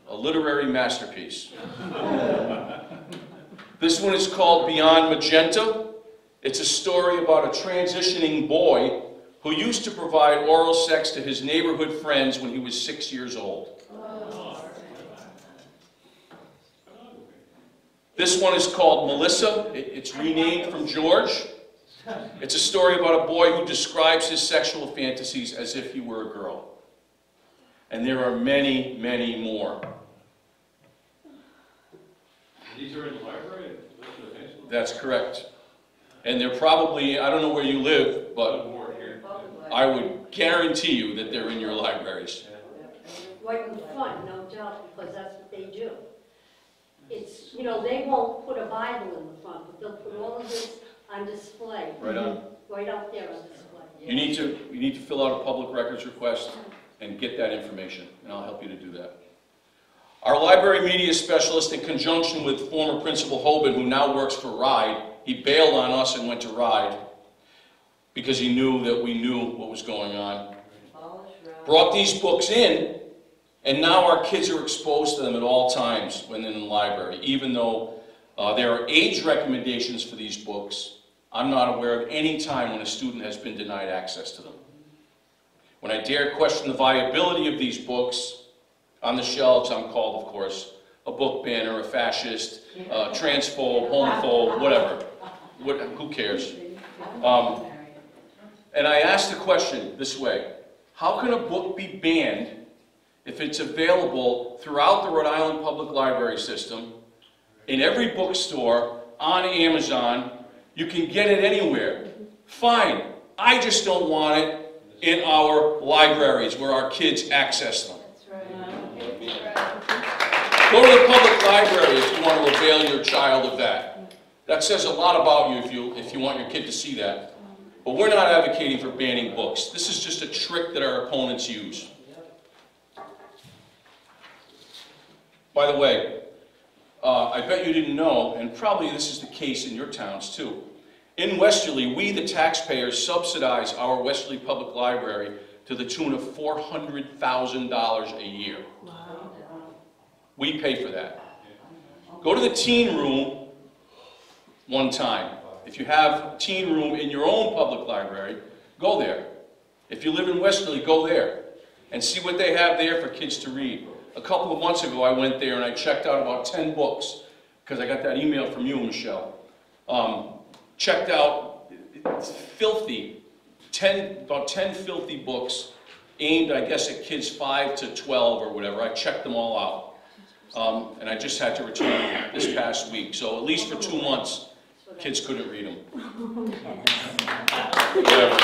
A literary masterpiece. This one is called Beyond Magenta. It's a story about a transitioning boy who used to provide oral sex to his neighborhood friends when he was 6 years old. This one is called Melissa. It's renamed from George. It's a story about a boy who describes his sexual fantasies as if he were a girl. And there are many, many more. These are in the library? That's correct. And they're probably, I don't know where you live, but I would guarantee you that they're in your libraries. Right in front, no doubt, because that's what they do. It's, you know, they won't put a Bible in the front, but they'll put all of this on display. Right on. Right out there on display. You need to fill out a public records request and get that information, and I'll help you to do that. Our library media specialist, in conjunction with former Principal Hoban, who now works for RIDE, he bailed on us and went to RIDE because he knew that we knew what was going on. Brought these books in, and now our kids are exposed to them at all times when they're in the library. Even though there are age recommendations for these books, I'm not aware of any time when a student has been denied access to them. When I dare question the viability of these books, on the shelves I'm called, of course, a book banner, a fascist, transphobe, homophobe, whatever. Who cares? And I asked the question this way: how can a book be banned if it's available throughout the Rhode Island Public Library system, in every bookstore, on Amazon? You can get it anywhere. Fine. I just don't want it in our libraries where our kids access them. Go to the public library if you want to avail your child of that. That says a lot about you if you want your kid to see that. But we're not advocating for banning books. This is just a trick that our opponents use. By the way, I bet you didn't know, and probably this is the case in your towns too. In Westerly, we, the taxpayers, subsidize our Westerly Public Library to the tune of $400,000 a year. Wow. We pay for that. Go to the teen room one time. If you have a teen room in your own public library, go there. If you live in Westerly, go there and see what they have there for kids to read. A couple of months ago, I went there and I checked out about 10 books because I got that email from you, Michelle. Checked out, it's filthy, about 10 filthy books aimed, I guess, at kids 5 to 12 or whatever. I checked them all out. And I just had to return them this past week. So at least for 2 months, kids couldn't read them. Whatever.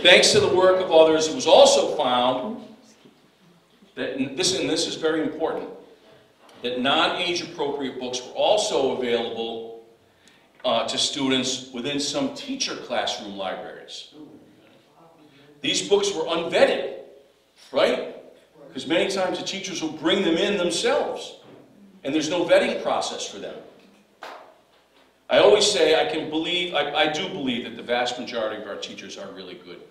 Thanks to the work of others, it was also found that, and this is very important, that non-age appropriate books were also available to students within some teacher classroom libraries. These books were unvetted, right? Because many times the teachers will bring them in themselves, and there's no vetting process for them. I always say I do believe that the vast majority of our teachers are really good.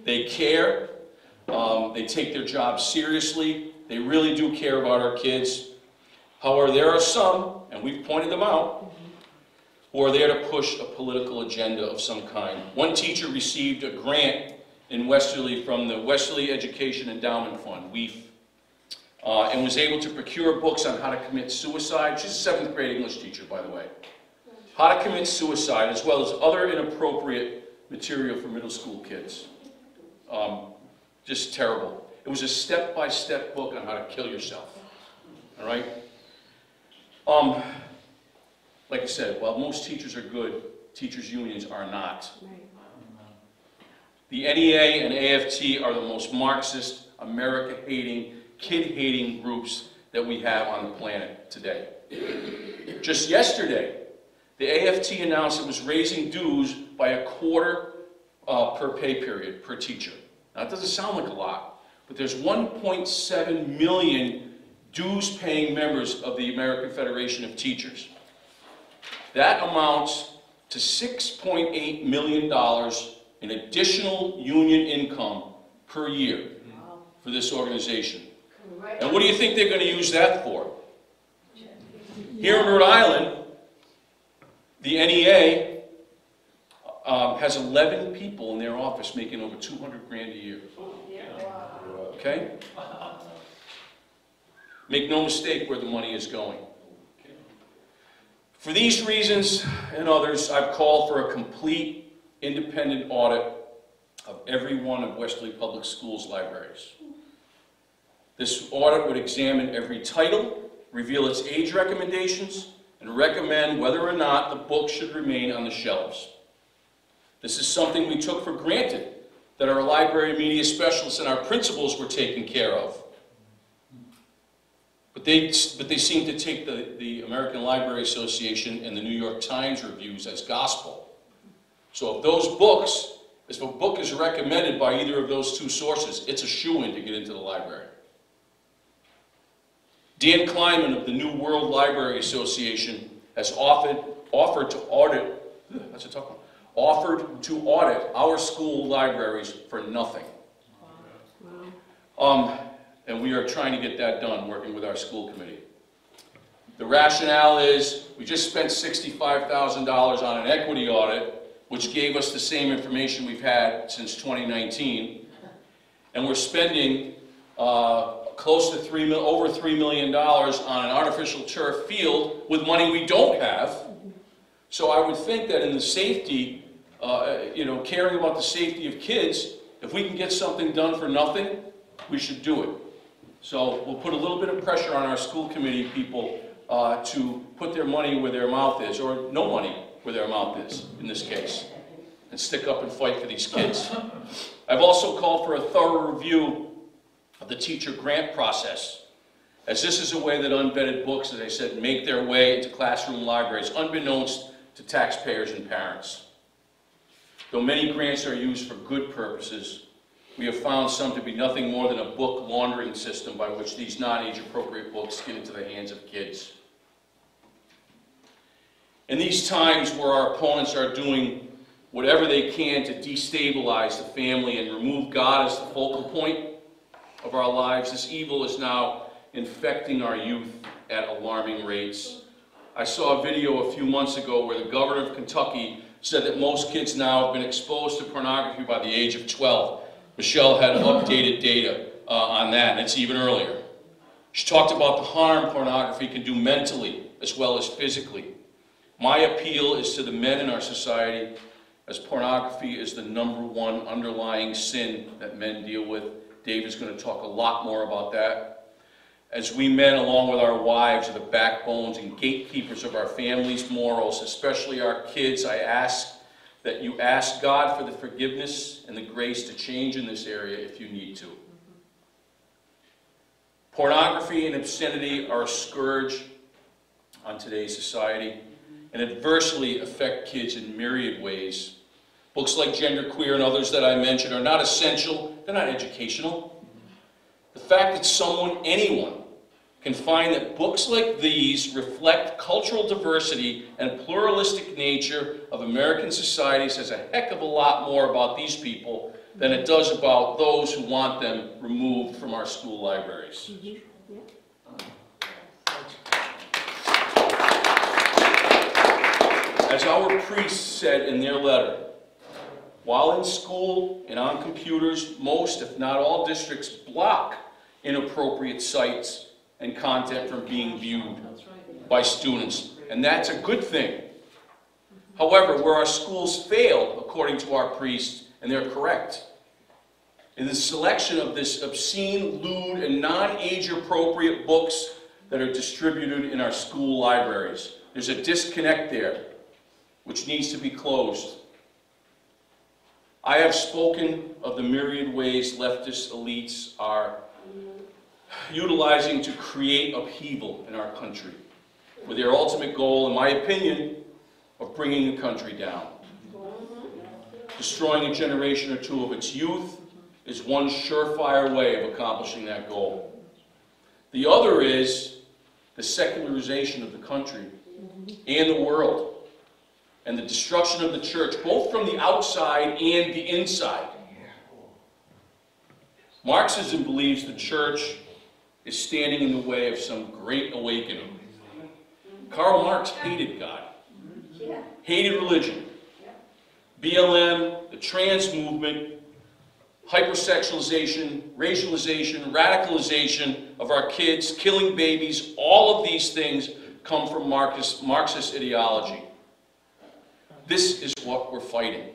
They care, they take their job seriously, they really do care about our kids. However, there are some, and we've pointed them out, who are there to push a political agenda of some kind. One teacher received a grant in Westerly from the Westerly Education Endowment Fund, WEEF, and was able to procure books on how to commit suicide. She's a 7th grade English teacher, by the way. How to commit suicide, as well as other inappropriate material for middle school kids. Just terrible. It was a step-by-step book on how to kill yourself. All right? Like I said, while most teachers are good, teachers' unions are not. The NEA and AFT are the most Marxist, America-hating, kid-hating groups that we have on the planet today. Just yesterday, the AFT announced it was raising dues by $0.25 per pay period per teacher. Now, that doesn't sound like a lot, but there's 1.7 million dues-paying members of the American Federation of Teachers. That amounts to $6.8 million in additional union income per year for this organization. And what do you think they're going to use that for? Here in Rhode Island, the NEA has 11 people in their office making over $200 grand a year. Okay? Make no mistake where the money is going. For these reasons and others, I've called for a complete independent audit of every one of Westerly Public Schools libraries. This audit would examine every title, reveal its age recommendations, and recommend whether or not the book should remain on the shelves. This is something we took for granted that our library media specialists and our principals were taking care of. But they seem to take the American Library Association and the New York Times reviews as gospel. So if a book is recommended by either of those two sources, it's a shoo-in to get into the library. Dan Kleinman of the New World Library Association has offered to audit our school libraries for nothing. And we are trying to get that done, working with our school committee. The rationale is we just spent $65,000 on an equity audit, which gave us the same information we've had since 2019, and we're spending close to over $3 million on an artificial turf field with money we don't have. So I would think that in the safety, caring about the safety of kids, if we can get something done for nothing, we should do it. So we'll put a little bit of pressure on our school committee people to put their money where their mouth is, or no money where their mouth is, in this case, and stick up and fight for these kids. I've also called for a thorough review of the teacher grant process, as this is a way that unvetted books, as I said, make their way into classroom libraries, unbeknownst to taxpayers and parents. Though many grants are used for good purposes, we have found some to be nothing more than a book laundering system by which these non-age appropriate books get into the hands of kids. In these times where our opponents are doing whatever they can to destabilize the family and remove God as the focal point of our lives, this evil is now infecting our youth at alarming rates. I saw a video a few months ago where the governor of Kentucky said that most kids now have been exposed to pornography by the age of 12. Michelle had updated data on that, and it's even earlier. She talked about the harm pornography can do mentally as well as physically. My appeal is to the men in our society, as pornography is the #1 underlying sin that men deal with. Dave is going to talk a lot more about that. As we men, along with our wives, are the backbones and gatekeepers of our families' morals, especially our kids, I ask that you ask God for the forgiveness and the grace to change in this area if you need to. Pornography and obscenity are a scourge on today's society and adversely affect kids in myriad ways. Books like Genderqueer and others that I mentioned are not essential, they're not educational. The fact that anyone, can find that books like these reflect cultural diversity and pluralistic nature of American society says a heck of a lot more about these people than it does about those who want them removed from our school libraries. As our priests said in their letter, while in school and on computers, most, if not all districts block inappropriate sites and content from being viewed by students, and that's a good thing. However, where our schools fail, according to our priests, and they're correct, in the selection of this obscene, lewd, and non-age appropriate books that are distributed in our school libraries. There's a disconnect there, which needs to be closed. I have spoken of the myriad ways leftist elites are utilizing to create upheaval in our country, with their ultimate goal, in my opinion, of bringing the country down. Destroying a generation or two of its youth is one surefire way of accomplishing that goal. The other is the secularization of the country and the world, and the destruction of the church, both from the outside and the inside. Marxism believes the church is standing in the way of some great awakening. Karl Marx hated God, hated religion. BLM, the trans movement, hypersexualization, racialization, radicalization of our kids, killing babies, all of these things come from Marxist ideology. This is what we're fighting.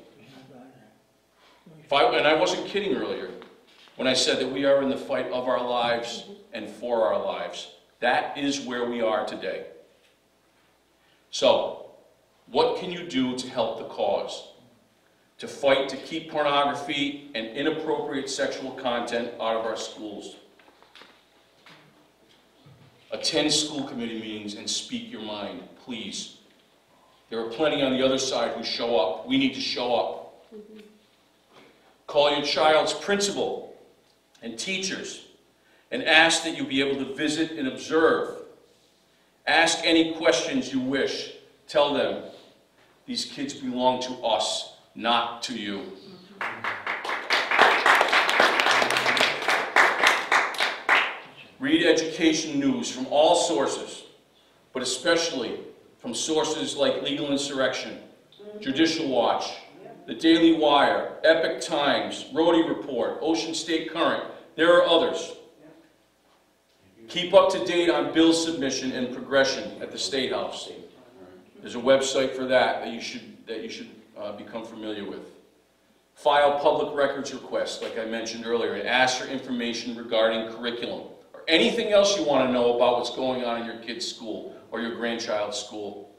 And I wasn't kidding earlier when I said that we are in the fight of our lives and for our lives. That is where we are today. So, what can you do to help the cause? To fight to keep pornography and inappropriate sexual content out of our schools. Attend school committee meetings and speak your mind, please. There are plenty on the other side who show up. We need to show up. Call your child's principal and teachers and ask that you be able to visit and observe. Ask any questions you wish. Tell them, these kids belong to us, not to you. Read education news from all sources, but especially from sources like Legal Insurrection, Judicial Watch, The Daily Wire, Epic Times, Rhody Report, Ocean State Current. There are others. Keep up to date on bill submission and progression at the State House. There's a website for that you should become familiar with. File public records requests, like I mentioned earlier, and ask for information regarding curriculum or anything else you want to know about what's going on in your kid's school or your grandchild's school.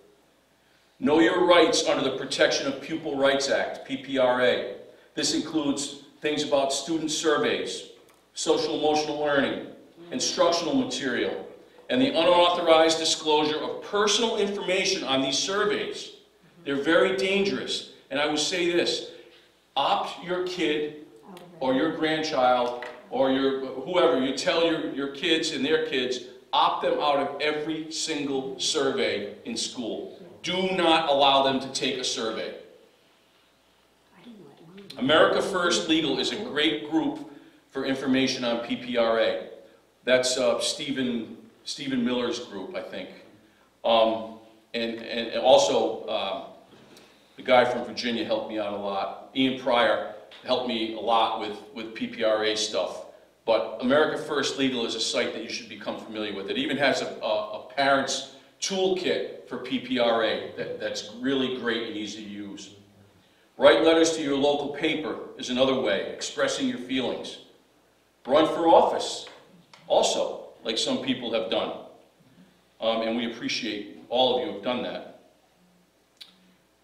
Know your rights under the Protection of Pupil Rights Act, PPRA. This includes things about student surveys, social emotional learning, instructional material, and the unauthorized disclosure of personal information on these surveys. They're very dangerous. And I would say this, opt your kid or your grandchild or whoever, you tell your kids and their kids, opt them out of every single survey in school. Do not allow them to take a survey. America First Legal is a great group for information on PPRA. That's Stephen Miller's group, I think. And also, the guy from Virginia helped me out a lot. Ian Pryor helped me a lot with PPRA stuff. But America First Legal is a site that you should become familiar with. It even has a parent's toolkit for PPRA that's really great and easy to use. Write letters to your local paper is another way, expressing your feelings. Run for office, also, like some people have done. And we appreciate all of you who have done that.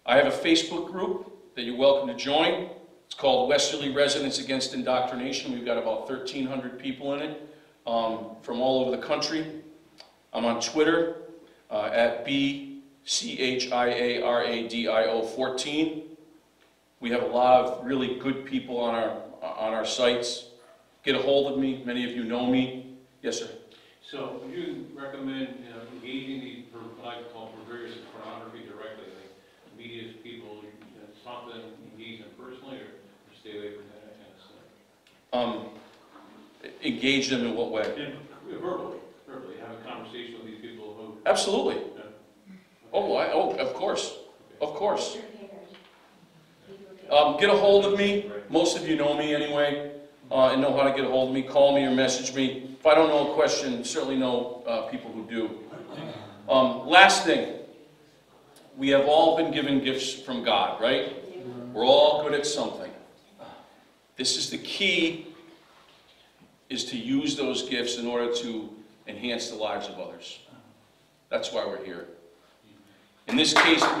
I have a Facebook group that you're welcome to join. It's called Westerly Residents Against Indoctrination. We've got about 1,300 people in it from all over the country. I'm on Twitter at BCHIARADIO14. We have a lot of really good people on our sites. Get a hold of me. Many of you know me. Yes, sir. So would you recommend engaging these, what I call perversions of pornography directly, like media people, stop them, engage them personally, or stay away from that kind of stuff? Engage them in what way? Verbally, have a conversation with these people who... Absolutely. Oh, of course. Of course. Get a hold of me. Most of you know me anyway, and know how to get a hold of me. Call me or message me. If I don't know a question, certainly know people who do. Last thing. We have all been given gifts from God, right? We're all good at something. This is the key, is to use those gifts in order to enhance the lives of others. That's why we're here. In this case, it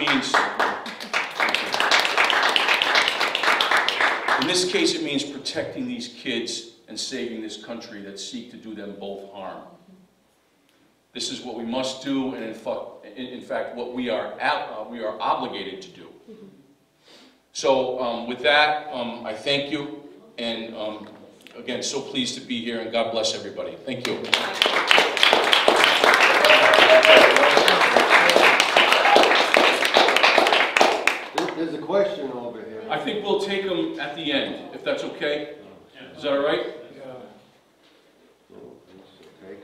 means protecting these kids and saving this country that seek to do them both harm. This is what we must do, and in fact, what we are obligated to do. So with that, I thank you, and again, so pleased to be here, and God bless everybody. Thank you. There's a question over here. I think we'll take them at the end, if that's okay. Is that all right? Okay.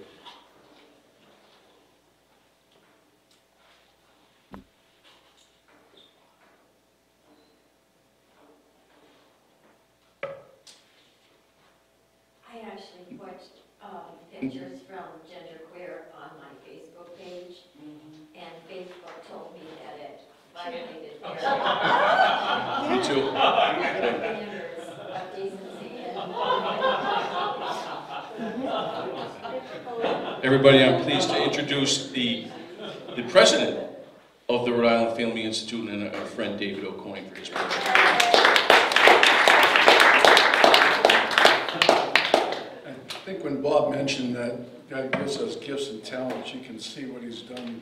actually put pictures from genderqueer on my Facebook page, and Facebook told me that it violated their Me too. standards of decency and Everybody, I'm pleased to introduce the president of the Rhode Island Family Institute and our friend David Aucoin for his birthday. I think when Bob mentioned that God gives us gifts and talents, you can see what he's done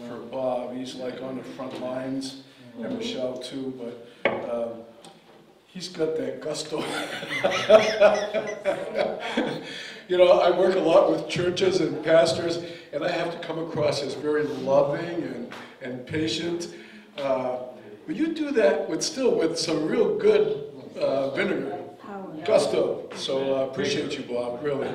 for Bob. He's like on the front lines, and Michelle too, but he's got that gusto. You know, I work a lot with churches and pastors, and I have to come across as very loving and patient. But you do that with some real good vinegar. Gusto. So appreciate you, Bob, really.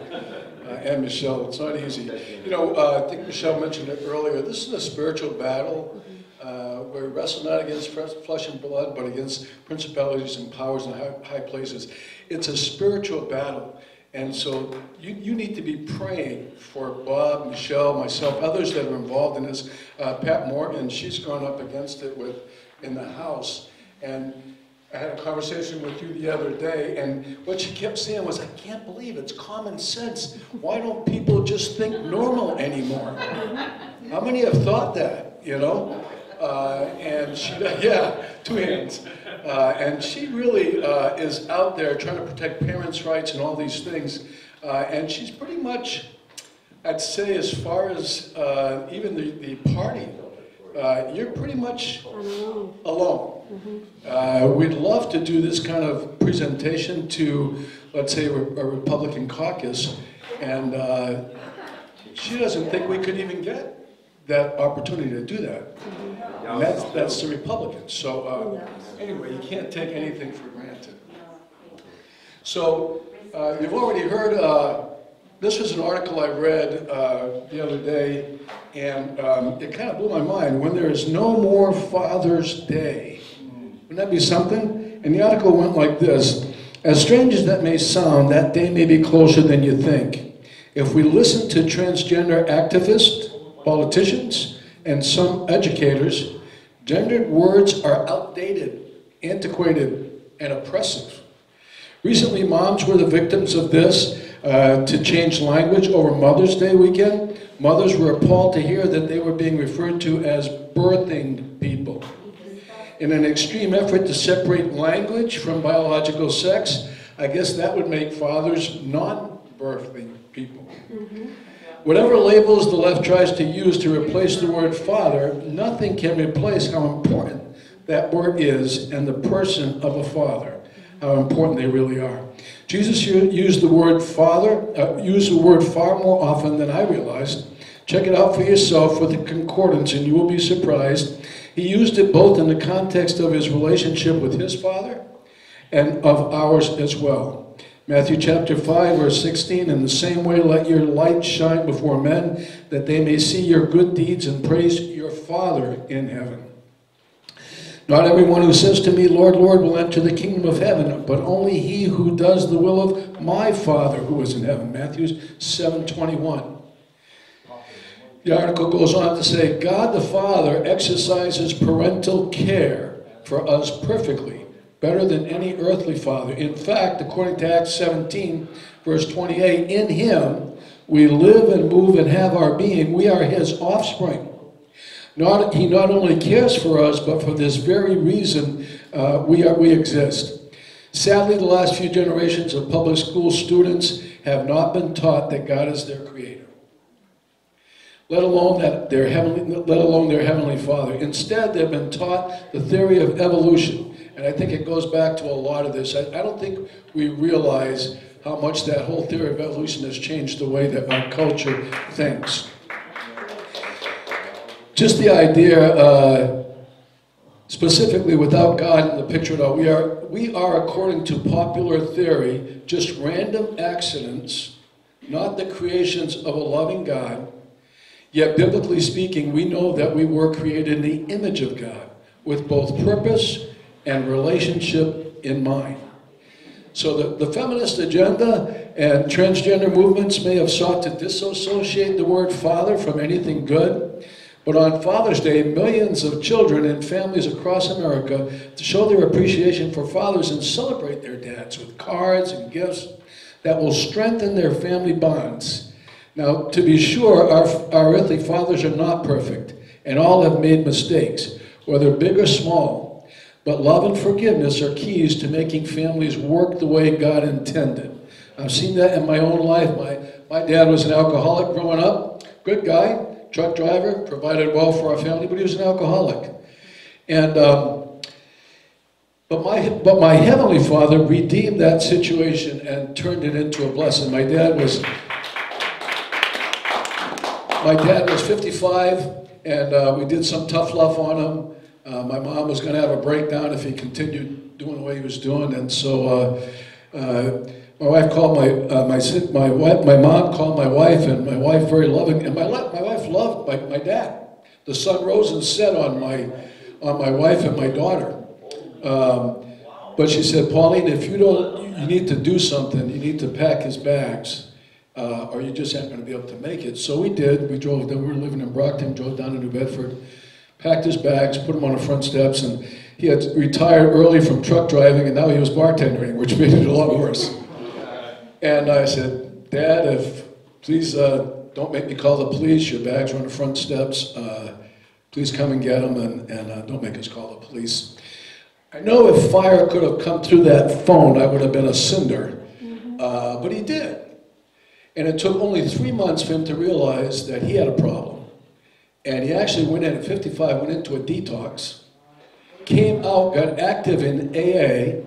And Michelle, it's not easy. You know, I think Michelle mentioned it earlier. This is a spiritual battle. We wrestle not against flesh and blood, but against principalities and powers in high places. It's a spiritual battle. And so you need to be praying for Bob, Michelle, myself, others that are involved in this. Pat Morgan, she's gone up against it in the House. And I had a conversation with you the other day, and what she kept saying was, I can't believe it's common sense. Why don't people just think normal anymore? How many have thought that, you know? And she, yeah, two hands. And she really is out there trying to protect parents' rights and all these things. And she's pretty much, I'd say, as far as even the party, you're pretty much alone. We'd love to do this kind of presentation to, let's say, a Republican caucus, and she doesn't think we could even get that opportunity to do that. And that's the Republicans. So anyway, you can't take anything for granted. So you've already heard, this was an article I read the other day, and it kind of blew my mind. When there is no more Father's Day, wouldn't that be something? And the article went like this: as strange as that may sound, that day may be closer than you think. If we listen to transgender activists, politicians, and some educators, gendered words are outdated, antiquated, and oppressive. Recently, moms were the victims of this. To change language over Mother's Day weekend, mothers were appalled to hear that they were being referred to as birthing people. In an extreme effort to separate language from biological sex, I guess that would make fathers non-birthing people. Whatever labels the left tries to use to replace the word father, nothing can replace how important that word is and the person of a father, how important they really are. Jesus used the word father, used the word far more often than I realized. Check it out for yourself with the concordance and you will be surprised. He used it both in the context of his relationship with his Father and of ours as well. Matthew chapter 5, verse 16, in the same way let your light shine before men, that they may see your good deeds and praise your Father in heaven. Not everyone who says to me, Lord, Lord, will enter the kingdom of heaven, but only he who does the will of my Father who is in heaven. Matthew 7:21. The article goes on to say, God the Father exercises parental care for us perfectly, better than any earthly father. In fact, according to Acts 17, verse 28, in him we live and move and have our being. We are his offspring. He not only cares for us, but for this very reason we exist. Sadly, the last few generations of public school students have not been taught that God is their creator, let alone their heavenly Father. Instead, they've been taught the theory of evolution, and I think it goes back to a lot of this. I don't think we realize how much that whole theory of evolution has changed the way that our culture thinks. Just the idea, specifically without God in the picture at all, we are, according to popular theory, just random accidents, not the creations of a loving God. Yet, biblically speaking, we know that we were created in the image of God, with both purpose and relationship in mind. So the feminist agenda and transgender movements may have sought to disassociate the word father from anything good, but on Father's Day, millions of children and families across America to show their appreciation for fathers and celebrate their dads with cards and gifts that will strengthen their family bonds. Now, to be sure, our earthly fathers are not perfect, and all have made mistakes, whether big or small. But love and forgiveness are keys to making families work the way God intended. I've seen that in my own life. My dad was an alcoholic growing up, good guy, truck driver, provided well for our family, but he was an alcoholic. And but my Heavenly Father redeemed that situation and turned it into a blessing. My dad was 55, and we did some tough love on him. My mom was going to have a breakdown if he continued doing what he was doing, and so my wife called my mom called my wife, and my wife very loving, and my wife loved my dad. The sun rose and set on my wife and my daughter. But she said, Pauline, if you need to do something. You need to pack his bags, or you just aren't going to be able to make it. So we did. We drove. We were living in Brockton, drove down to New Bedford, packed his bags, put them on the front steps, and he had retired early from truck driving, and now he was bartending, which made it a lot worse. And I said, Dad, please don't make me call the police. Your bags are on the front steps. Please come and get them, and don't make us call the police. I know if fire could have come through that phone, I would have been a cinder, but he did. And it took only 3 months for him to realize that he had a problem. And he actually went in at 55, went into a detox, came out, got active in AA,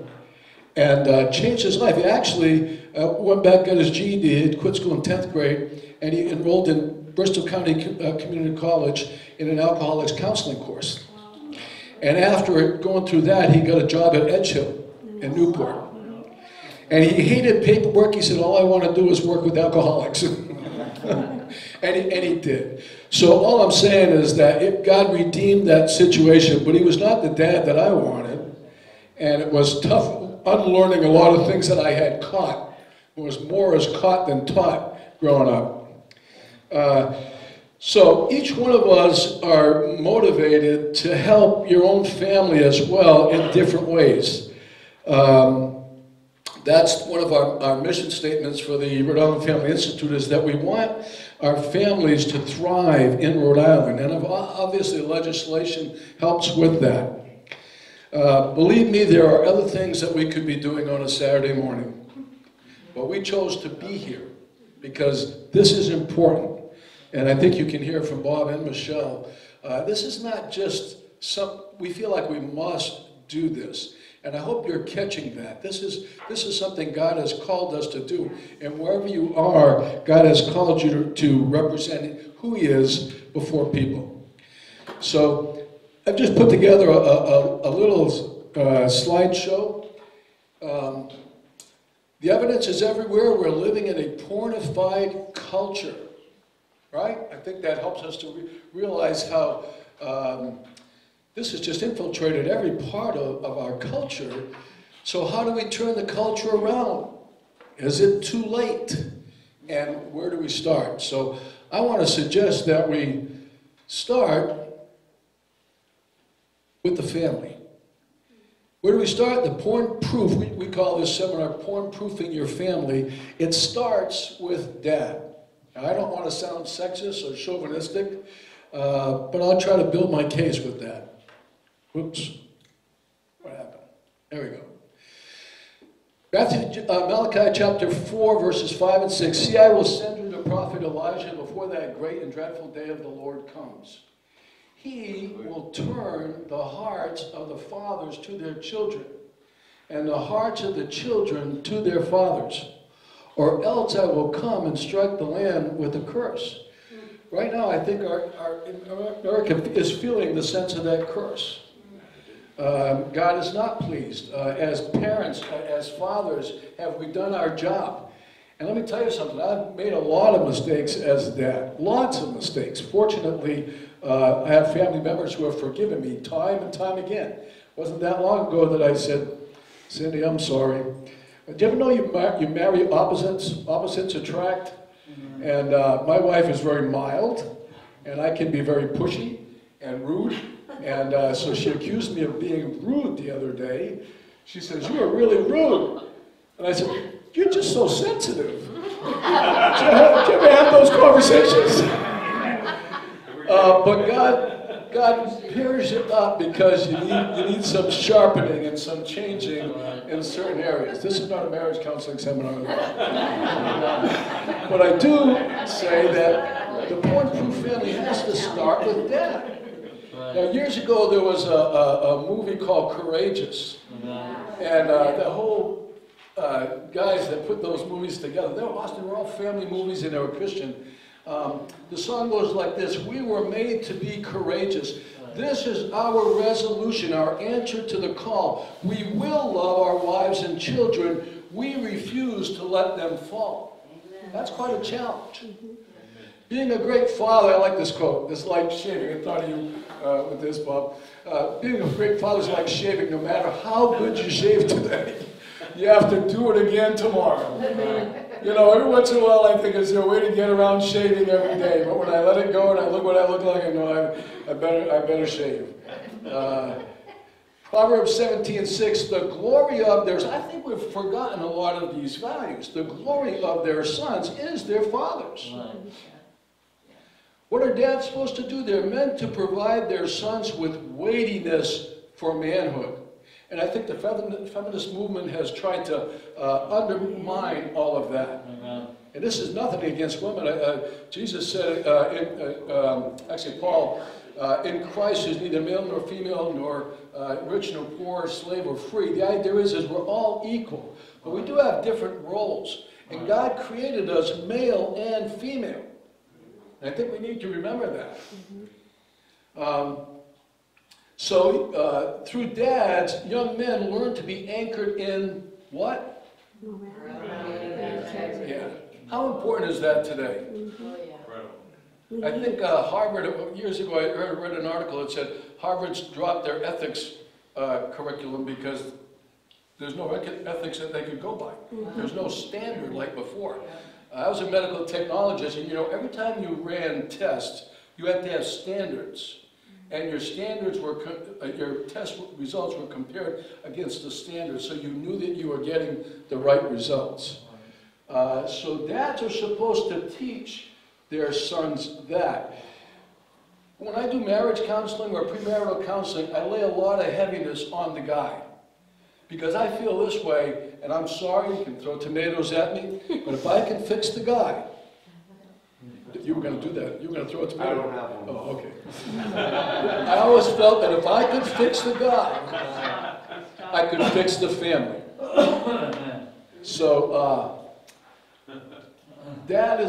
and changed his life. He actually went back, got his GED, quit school in 10th grade, and he enrolled in Bristol County Community College in an alcoholics counseling course. And after going through that, he got a job at Edgehill in Newport. And he hated paperwork. He said, all I want to do is work with alcoholics. and he did. So all I'm saying is that God redeemed that situation, but he was not the dad that I wanted. And it was tough unlearning a lot of things that I had caught. It was more as caught than taught growing up. So each one of us are motivated to help your own family as well in different ways. That's one of our mission statements for the Rhode Island Family Institute, is that we want our families to thrive in Rhode Island. And obviously legislation helps with that. Believe me, there are other things that we could be doing on a Saturday morning. But we chose to be here because this is important. And I think you can hear from Bob and Michelle, this is not just we feel like we must do this. And I hope you're catching that. This is something God has called us to do. And wherever you are, God has called you to represent who he is before people. So I've just put together a little slideshow. The evidence is everywhere. We're living in a pornified culture. Right? I think that helps us to realize how this has just infiltrated every part of our culture. So how do we turn the culture around? Is it too late? And where do we start? So I want to suggest that we start with the family. Where do we start? The porn proof. We call this seminar Porn Proofing Your Family. It starts with dad. I don't want to sound sexist or chauvinistic, but I'll try to build my case with that. Whoops. What happened? There we go. Malachi chapter 4, verses 5 and 6. See, I will send you the prophet Elijah before that great and dreadful day of the Lord comes. He will turn the hearts of the fathers to their children, and the hearts of the children to their fathers. Or else I will come and strike the land with a curse. Right now, I think America is feeling the sense of that curse. God is not pleased. As parents, as fathers, have we done our job? And let me tell you something. I've made a lot of mistakes as a dad. Lots of mistakes. Fortunately, I have family members who have forgiven me time and time again. It wasn't that long ago that I said, Cindy, I'm sorry. Do you ever know you marry opposites attract? And my wife is very mild, and I can be very pushy and rude. And so she accused me of being rude the other day. She says, "You are really rude." And I said, "You're just so sensitive." Do you ever have those conversations? But God pairs you up because you need some sharpening and some changing in certain areas. This is not a marriage counseling seminar. But I do say that the porn-proof family has to start with dad. Now, years ago, there was a movie called Courageous. And the whole guys that put those movies together, they were awesome. They were all family movies and they were Christian. The song goes like this: "We were made to be courageous. This is our resolution, our answer to the call. We will love our wives and children. We refuse to let them fall." That's quite a challenge. Being a great father, I like this quote. It's like shaving. I thought of you with this, Bob. Being a great father is like shaving. No matter how good you shave today, you have to do it again tomorrow. You know, every once in a while I think, is there a way to get around shaving every day? But when I let it go and I look what I look like, I know I better shave. Proverbs 17:6, the glory of their, I think we've forgotten a lot of these values. The glory of their sons is their fathers. What are dads supposed to do? They're meant to provide their sons with weightiness for manhood. And I think the feminist movement has tried to undermine all of that. And this is nothing against women. Jesus said, actually Paul, in Christ there's neither male nor female, nor rich nor poor, slave or free. The idea is we're all equal. But we do have different roles. And God created us male and female. And I think we need to remember that. So through dads, young men learn to be anchored in what? Yeah. How important is that today? I think Harvard, years ago, I read an article that said Harvard's dropped their ethics curriculum because there's no ethics that they could go by. There's no standard like before. I was a medical technologist, and you know, every time you ran tests, you had to have standards. And your standards were, your test results were compared against the standards, so you knew that you were getting the right results. So dads are supposed to teach their sons that. When I do marriage counseling or premarital counseling, I lay a lot of heaviness on the guy. Because I feel this way, and I'm sorry, you can throw tomatoes at me, but if I can fix the guy, you were going to do that. You were going to throw a tomato. I don't have one. Oh, okay. I always felt that if I could fix the guy, I could fix the family. So, dad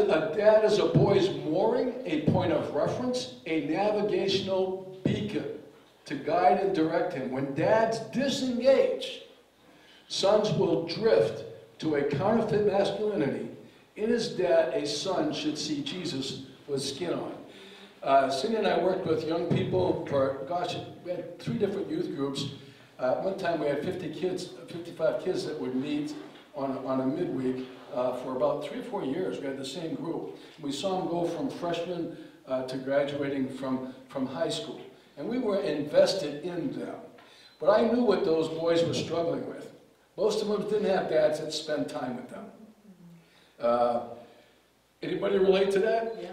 is a boy's mooring, a point of reference, a navigational beacon to guide and direct him. When dads disengage, sons will drift to a counterfeit masculinity. In his dad, a son should see Jesus with skin on. Cindy and I worked with young people for, gosh, we had 3 different youth groups. One time we had 55 kids that would meet on a midweek for about 3 or 4 years. We had the same group. We saw them go from freshmen to graduating from high school. And we were invested in them. But I knew what those boys were struggling with. Most of them didn't have dads that spent time with them. Anybody relate to that? Yeah.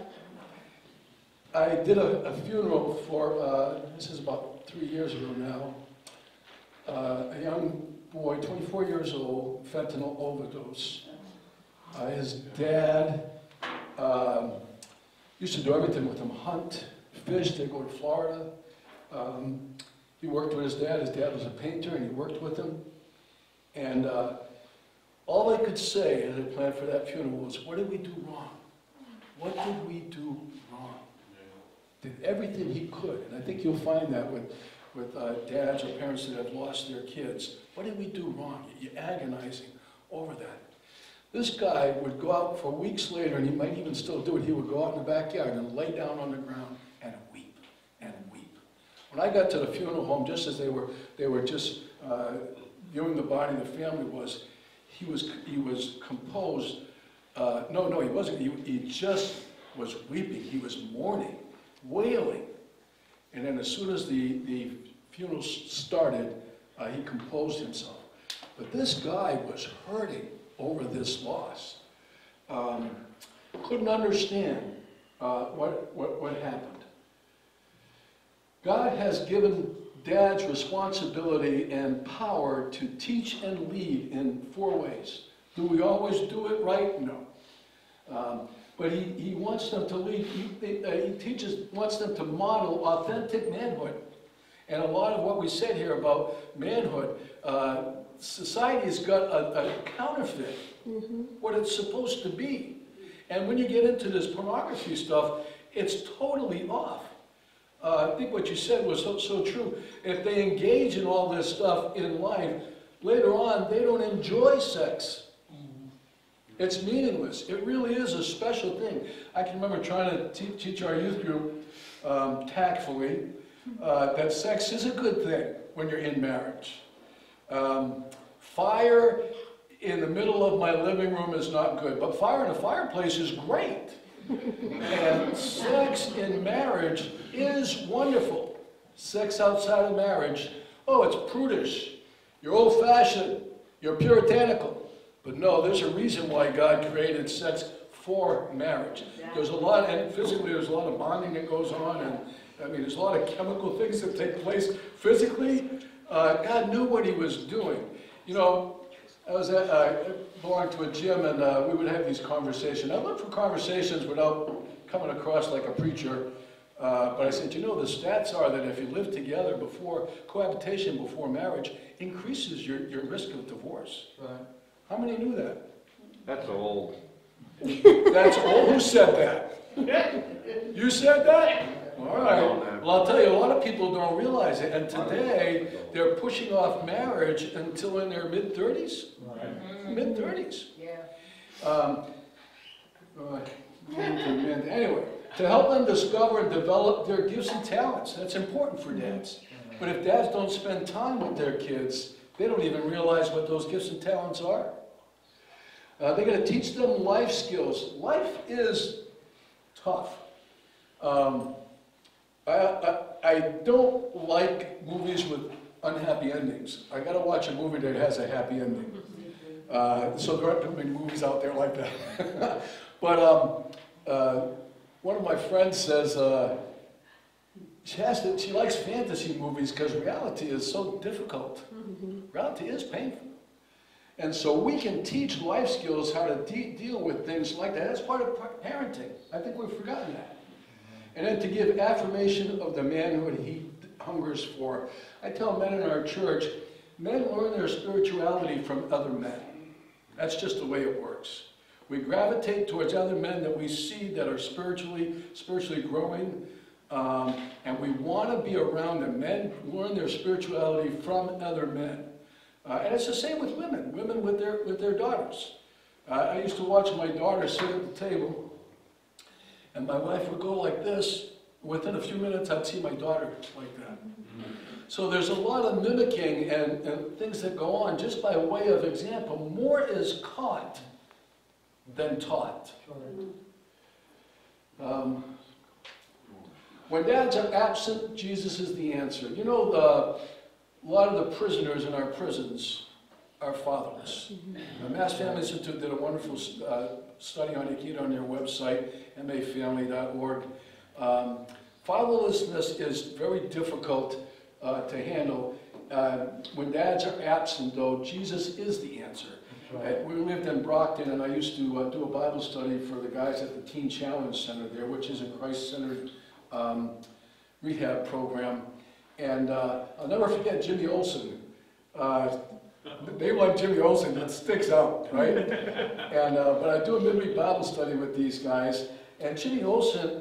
I did a funeral for, this is about 3 years ago now, a young boy, 24 years old, fentanyl overdose. His dad used to do everything with him, hunt, fish, they'd go to Florida. He worked with his dad was a painter and he worked with him. And all I could say as I planned for that funeral was, what did we do wrong? What did we do wrong? Did everything he could. And I think you'll find that with dads or parents that have lost their kids. What did we do wrong? You're agonizing over that. This guy would go out for weeks later, and he might even still do it. He would go out in the backyard and lay down on the ground and weep and weep. When I got to the funeral home, just as they were just viewing the body, the family was, he was composed. No, he wasn't. He just was weeping. He was mourning, wailing. And then as soon as the funeral started, he composed himself. But this guy was hurting over this loss. Couldn't understand what happened. God has given dads responsibility and power to teach and lead in 4 ways. Do we always do it right? No. But he wants them to lead. He wants them to model authentic manhood. And a lot of what we said here about manhood, society's got a counterfeit, what it's supposed to be. And when you get into this pornography stuff, it's totally off. I think what you said was so true. If they engage in all this stuff in life, later on, they don't enjoy sex. It's meaningless. It really is a special thing. I can remember trying to teach our youth group tactfully that sex is a good thing when you're in marriage. Fire in the middle of my living room is not good, but fire in a fireplace is great. And sex in marriage is wonderful. Sex outside of marriage, oh, it's prudish. You're old-fashioned. You're puritanical. But no, there's a reason why God created sex for marriage. There's a lot, and physically there's a lot of bonding that goes on, and I mean, there's a lot of chemical things that take place physically. God knew what he was doing. You know, I belonged to a gym, and we would have these conversations. I looked for conversations without coming across like a preacher, but I said, you know, the stats are that if you live together before cohabitation, before marriage, increases your risk of divorce. Right. How many knew that? That's old. That's old? Who said that? You said that? All right. Well, I'll tell you, a lot of people don't realize it, and today they're pushing off marriage until in their mid-30s. Right. Mid-30s. Yeah. Anyway, to help them discover and develop their gifts and talents, that's important for dads. But if dads don't spend time with their kids, they don't even realize what those gifts and talents are. They're going to teach them life skills. Life is tough. I don't like movies with unhappy endings. I got to watch a movie that has a happy ending. So there aren't too many movies out there like that. But one of my friends says she likes fantasy movies because reality is so difficult. Reality is painful. And so we can teach life skills, how to deal with things like that. That's part of parenting. I think we've forgotten that. And then to give affirmation of the manhood he hungers for. I tell men in our church, men learn their spirituality from other men. That's just the way it works. We gravitate towards other men that we see that are spiritually growing, and we want to be around them. Men learn their spirituality from other men. And it's the same with women with their daughters. I used to watch my daughter sit at the table, and my wife would go like this. Within a few minutes, I'd see my daughter like that. So there's a lot of mimicking and things that go on just by way of example. More is caught than taught. When dads are absent, Jesus is the answer. You know, a lot of the prisoners in our prisons are fatherless. The Mass Family Institute did a wonderful study on it, on their website, mafamily.org. Fatherlessness is very difficult to handle. When dads are absent, though, Jesus is the answer. Right. We lived in Brockton, and I used to do a Bible study for the guys at the Teen Challenge Center there, which is a Christ-centered rehab program. And I'll never forget Jimmy Olsen. The name like Jimmy Olsen, that sticks out, right? And but I do a midweek Bible study with these guys, and Jimmy Olsen,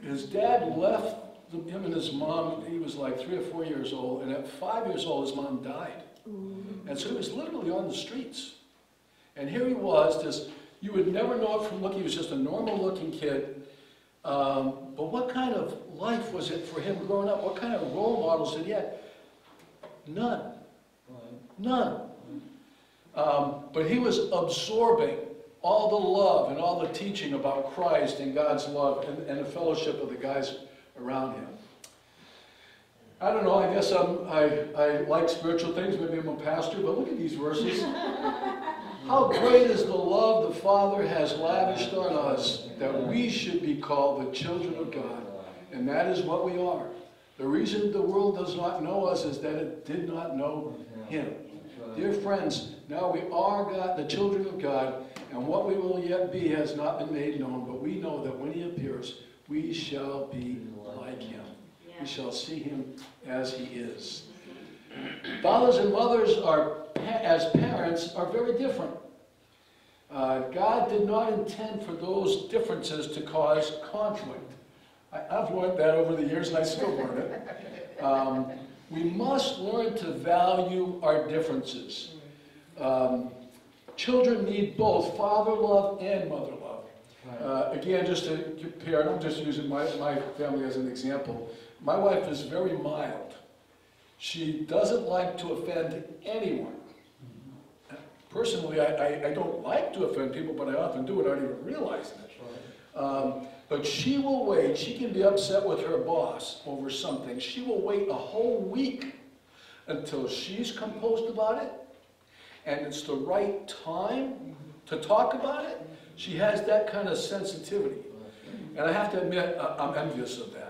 his dad left him and his mom. He was like 3 or 4 years old, and at 5 years old, his mom died. And so he was literally on the streets. And here he was, this, you would never know it from looking, he was just a normal-looking kid. But what kind of life was it for him growing up? What kind of role models did he have? None. None. But he was absorbing all the love and all the teaching about Christ and God's love and the fellowship of the guys around him. I don't know, I guess I like spiritual things, maybe I'm a pastor, but look at these verses. How great is the love the Father has lavished on us, that we should be called the children of God. And that is what we are. The reason the world does not know us is that it did not know him. Dear friends, now we are God, the children of God, and what we will yet be has not been made known, but we know that when he appears, we shall be like him. We shall see him as he is. Fathers and mothers as parents are very different. God did not intend for those differences to cause conflict. I've learned that over the years, and I still learn it. We must learn to value our differences. Children need both father love and mother love. Again, just to compare, and I'm just using my family as an example. My wife is very mild. She doesn't like to offend anyone. Personally, I don't like to offend people, but I often do it. I don't even realize that. But she will wait. She can be upset with her boss over something. She will wait a whole week until she's composed about it, and it's the right time to talk about it. She has that kind of sensitivity. And I have to admit, I'm envious of that.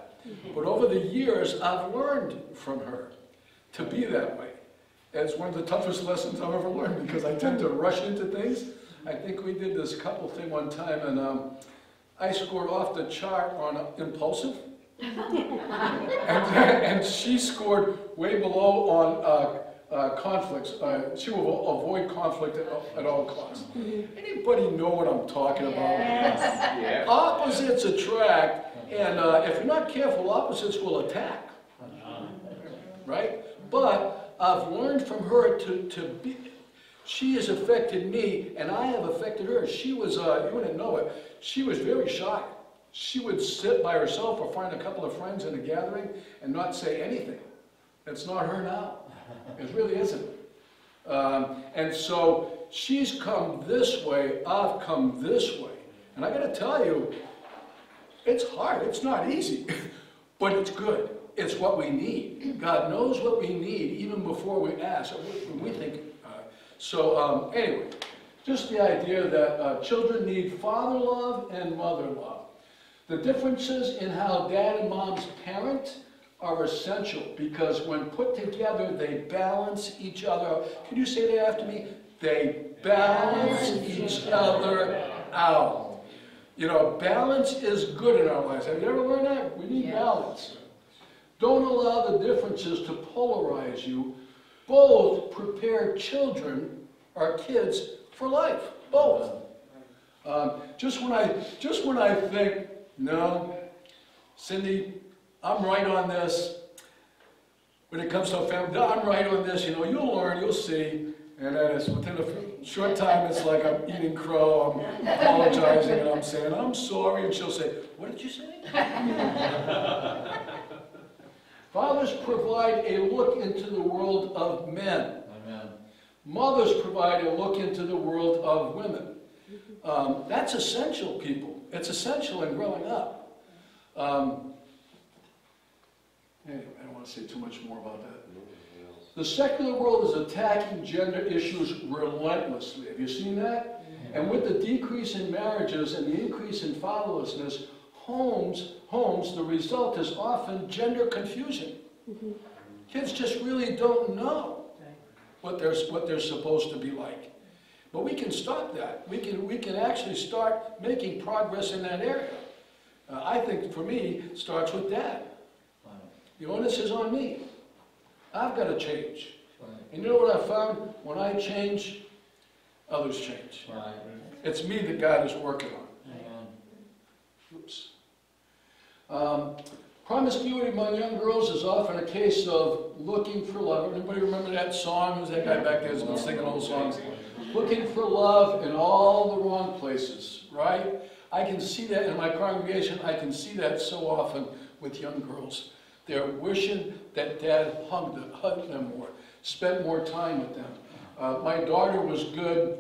But over the years, I've learned from her to be that way. It's one of the toughest lessons I've ever learned, because I tend to rush into things. I think we did this couple thing one time, and I scored off the chart on impulsive. and she scored way below on conflicts. She will avoid conflict at all costs. Anybody know what I'm talking about? Yes. Opposites attract, and if you're not careful, opposites will attack. Right? But I've learned from her to be, she has affected me, and I have affected her. She was, you wouldn't know it, she was very shy. She would sit by herself or find a couple of friends in a gathering and not say anything. It's not her now. It really isn't. And so she's come this way, I've come this way. And I got to tell you, it's hard, it's not easy, but it's good. It's what we need. God knows what we need even before we ask, or when we think. Anyway, just the idea that children need father love and mother love. The differences in how dad and mom's parent are essential, because when put together, they balance each other. Can you say that after me? They balance each other out. You know, balance is good in our lives. Have you ever learned that? We need balance. Don't allow the differences to polarize you. Both prepare children, our kids, for life. Both. Just when I think, no, Cindy, I'm right on this. When it comes to a family, no, I'm right on this. You know, you'll learn, you'll see. And then it's within a short time, it's like I'm eating crow, I'm apologizing, and I'm saying, I'm sorry. And she'll say, what did you say? Fathers provide a look into the world of men. Amen. Mothers provide a look into the world of women. That's essential, people. It's essential in growing up. Anyway, I don't want to say too much more about that. The secular world is attacking gender issues relentlessly. Have you seen that? And with the decrease in marriages and the increase in fatherlessness, homes, the result is often gender confusion. Kids just really don't know what they're supposed to be like. But we can stop that. We can actually start making progress in that area. I think, for me, it starts with dad. The onus is on me. I've got to change. And you know what I found? When I change, others change. It's me that God is working on. Oops. Promiscuity among young girls is often a case of looking for love. Anybody remember that song? Who's that guy back there who's been singing old songs? Looking for love in all the wrong places, right? I can see that in my congregation. I can see that so often with young girls. They're wishing that dad hugged them more, spent more time with them. My daughter was good.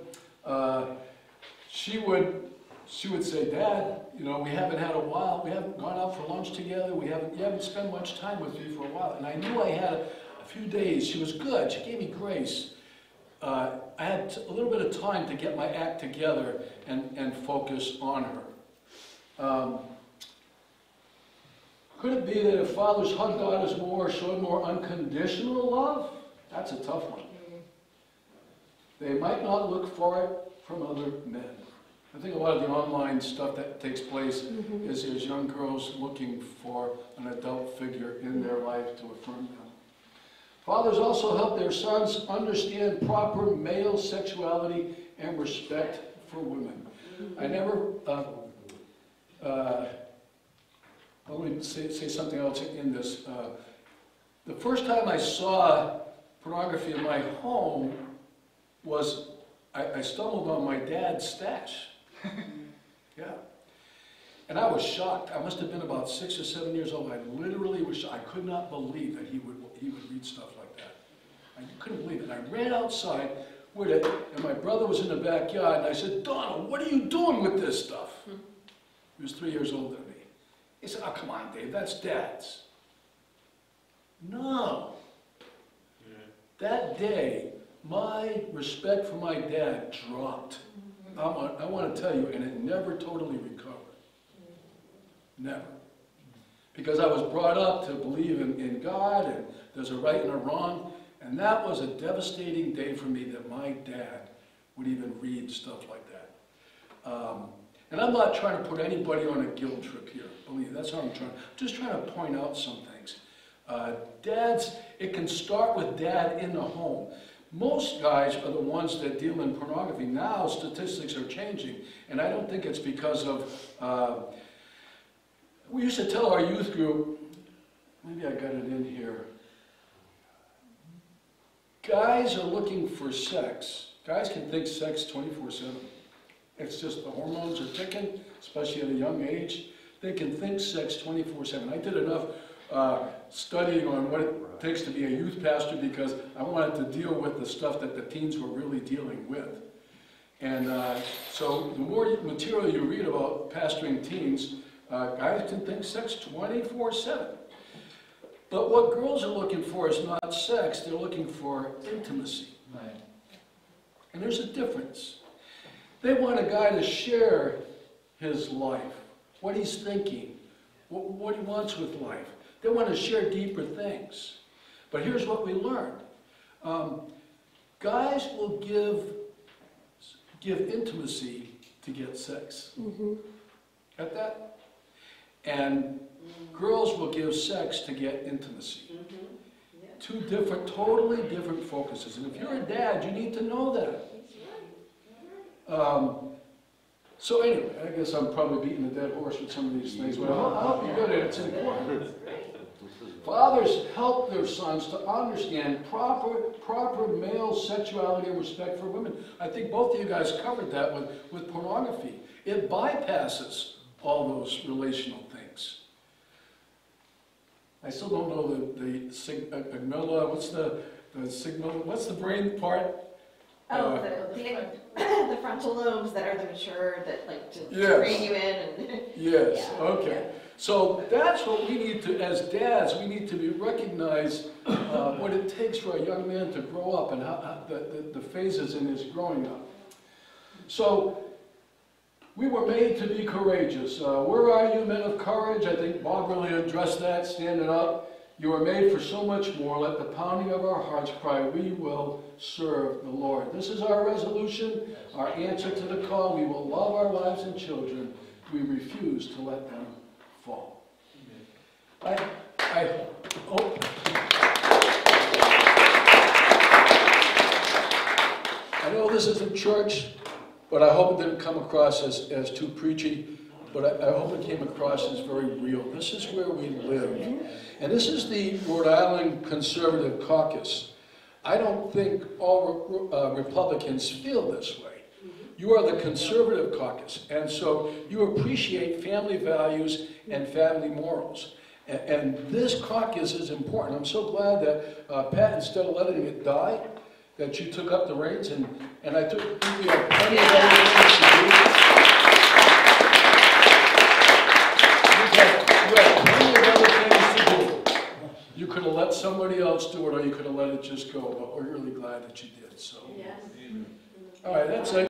She would say, Dad, you know, we haven't had a while. We haven't gone out for lunch together. You haven't spent much time with me for a while. And I knew I had a few days. She was good. She gave me grace. I had a little bit of time to get my act together and focus on her. Could it be that if fathers hugged daughters more, showed more unconditional love? That's a tough one. They might not look for it from other men. I think a lot of the online stuff that takes place is young girls looking for an adult figure in their life to affirm them. Fathers also help their sons understand proper male sexuality and respect for women. I never, let me say something else in this. The first time I saw pornography in my home was, I stumbled on my dad's stash. Yeah. And I was shocked. I must have been about 6 or 7 years old. I literally was shocked. I could not believe that he would read stuff like that. I couldn't believe it. And I ran outside with it, and my brother was in the backyard, and I said, Donald, what are you doing with this stuff? He was 3 years older than me. He said, oh, come on, Dave, that's Dad's. No. Yeah. That day, my respect for my dad dropped. I want to tell you, and it never totally recovered. Never. Because I was brought up to believe in God, and there's a right and a wrong, and that was a devastating day for me that my dad would even read stuff like that. And I'm not trying to put anybody on a guilt trip here, believe me, that's how I'm just trying to point out some things. Dads, it can start with dad in the home. Most guys are the ones that deal in pornography. Now statistics are changing, and I don't think it's because of, we used to tell our youth group, maybe I got it in here, guys are looking for sex. Guys can think sex 24/7. It's just the hormones are ticking, especially at a young age. They can think sex 24/7. I did enough studying on what it takes to be a youth pastor because I wanted to deal with the stuff that the teens were really dealing with. And so the more material you read about pastoring teens, guys can think sex 24/7. But what girls are looking for is not sex, they're looking for intimacy. Right. And there's a difference. They want a guy to share his life, what he's thinking, what he wants with life. They want to share deeper things. But here's what we learned. Guys will give intimacy to get sex. Got that? And girls will give sex to get intimacy. Two different, totally different focuses. And if you're a dad, you need to know that. So anyway, I guess I'm probably beating a dead horse with some of these things, but I'll be good at it. It's important. Fathers help their sons to understand proper male sexuality and respect for women. I think both of you guys covered that with pornography. It bypasses all those relational things. I still don't know the sigmola, what's the brain part? Oh, the frontal lobes that are the mature, that like to bring you in. And yes, yeah, okay. Yeah. So that's what we need to, as dads, we need to recognize what it takes for a young man to grow up and how the phases in his growing up. So we were made to be courageous. Where are you, men of courage? I think Bob really addressed that, standing up. You are made for so much more. Let the pounding of our hearts cry, we will serve the Lord. This is our resolution, our answer to the call. We will love our wives and children. We refuse to let them fall. I know this isn't church, but I hope it didn't come across as too preachy. But I hope it came across as very real. This is where we live. And this is the Rhode Island Conservative Caucus. I don't think all Republicans feel this way. You are the Conservative Caucus, and so you appreciate family values and family morals. And this caucus is important. I'm so glad that Pat, instead of letting it die, that you took up the reins, and I took, you had plenty of other things to do. You had plenty of other things to do. You could have let somebody else do it, or you could have let it just go, but we're really glad that you did, so. Yes. All right, that's it.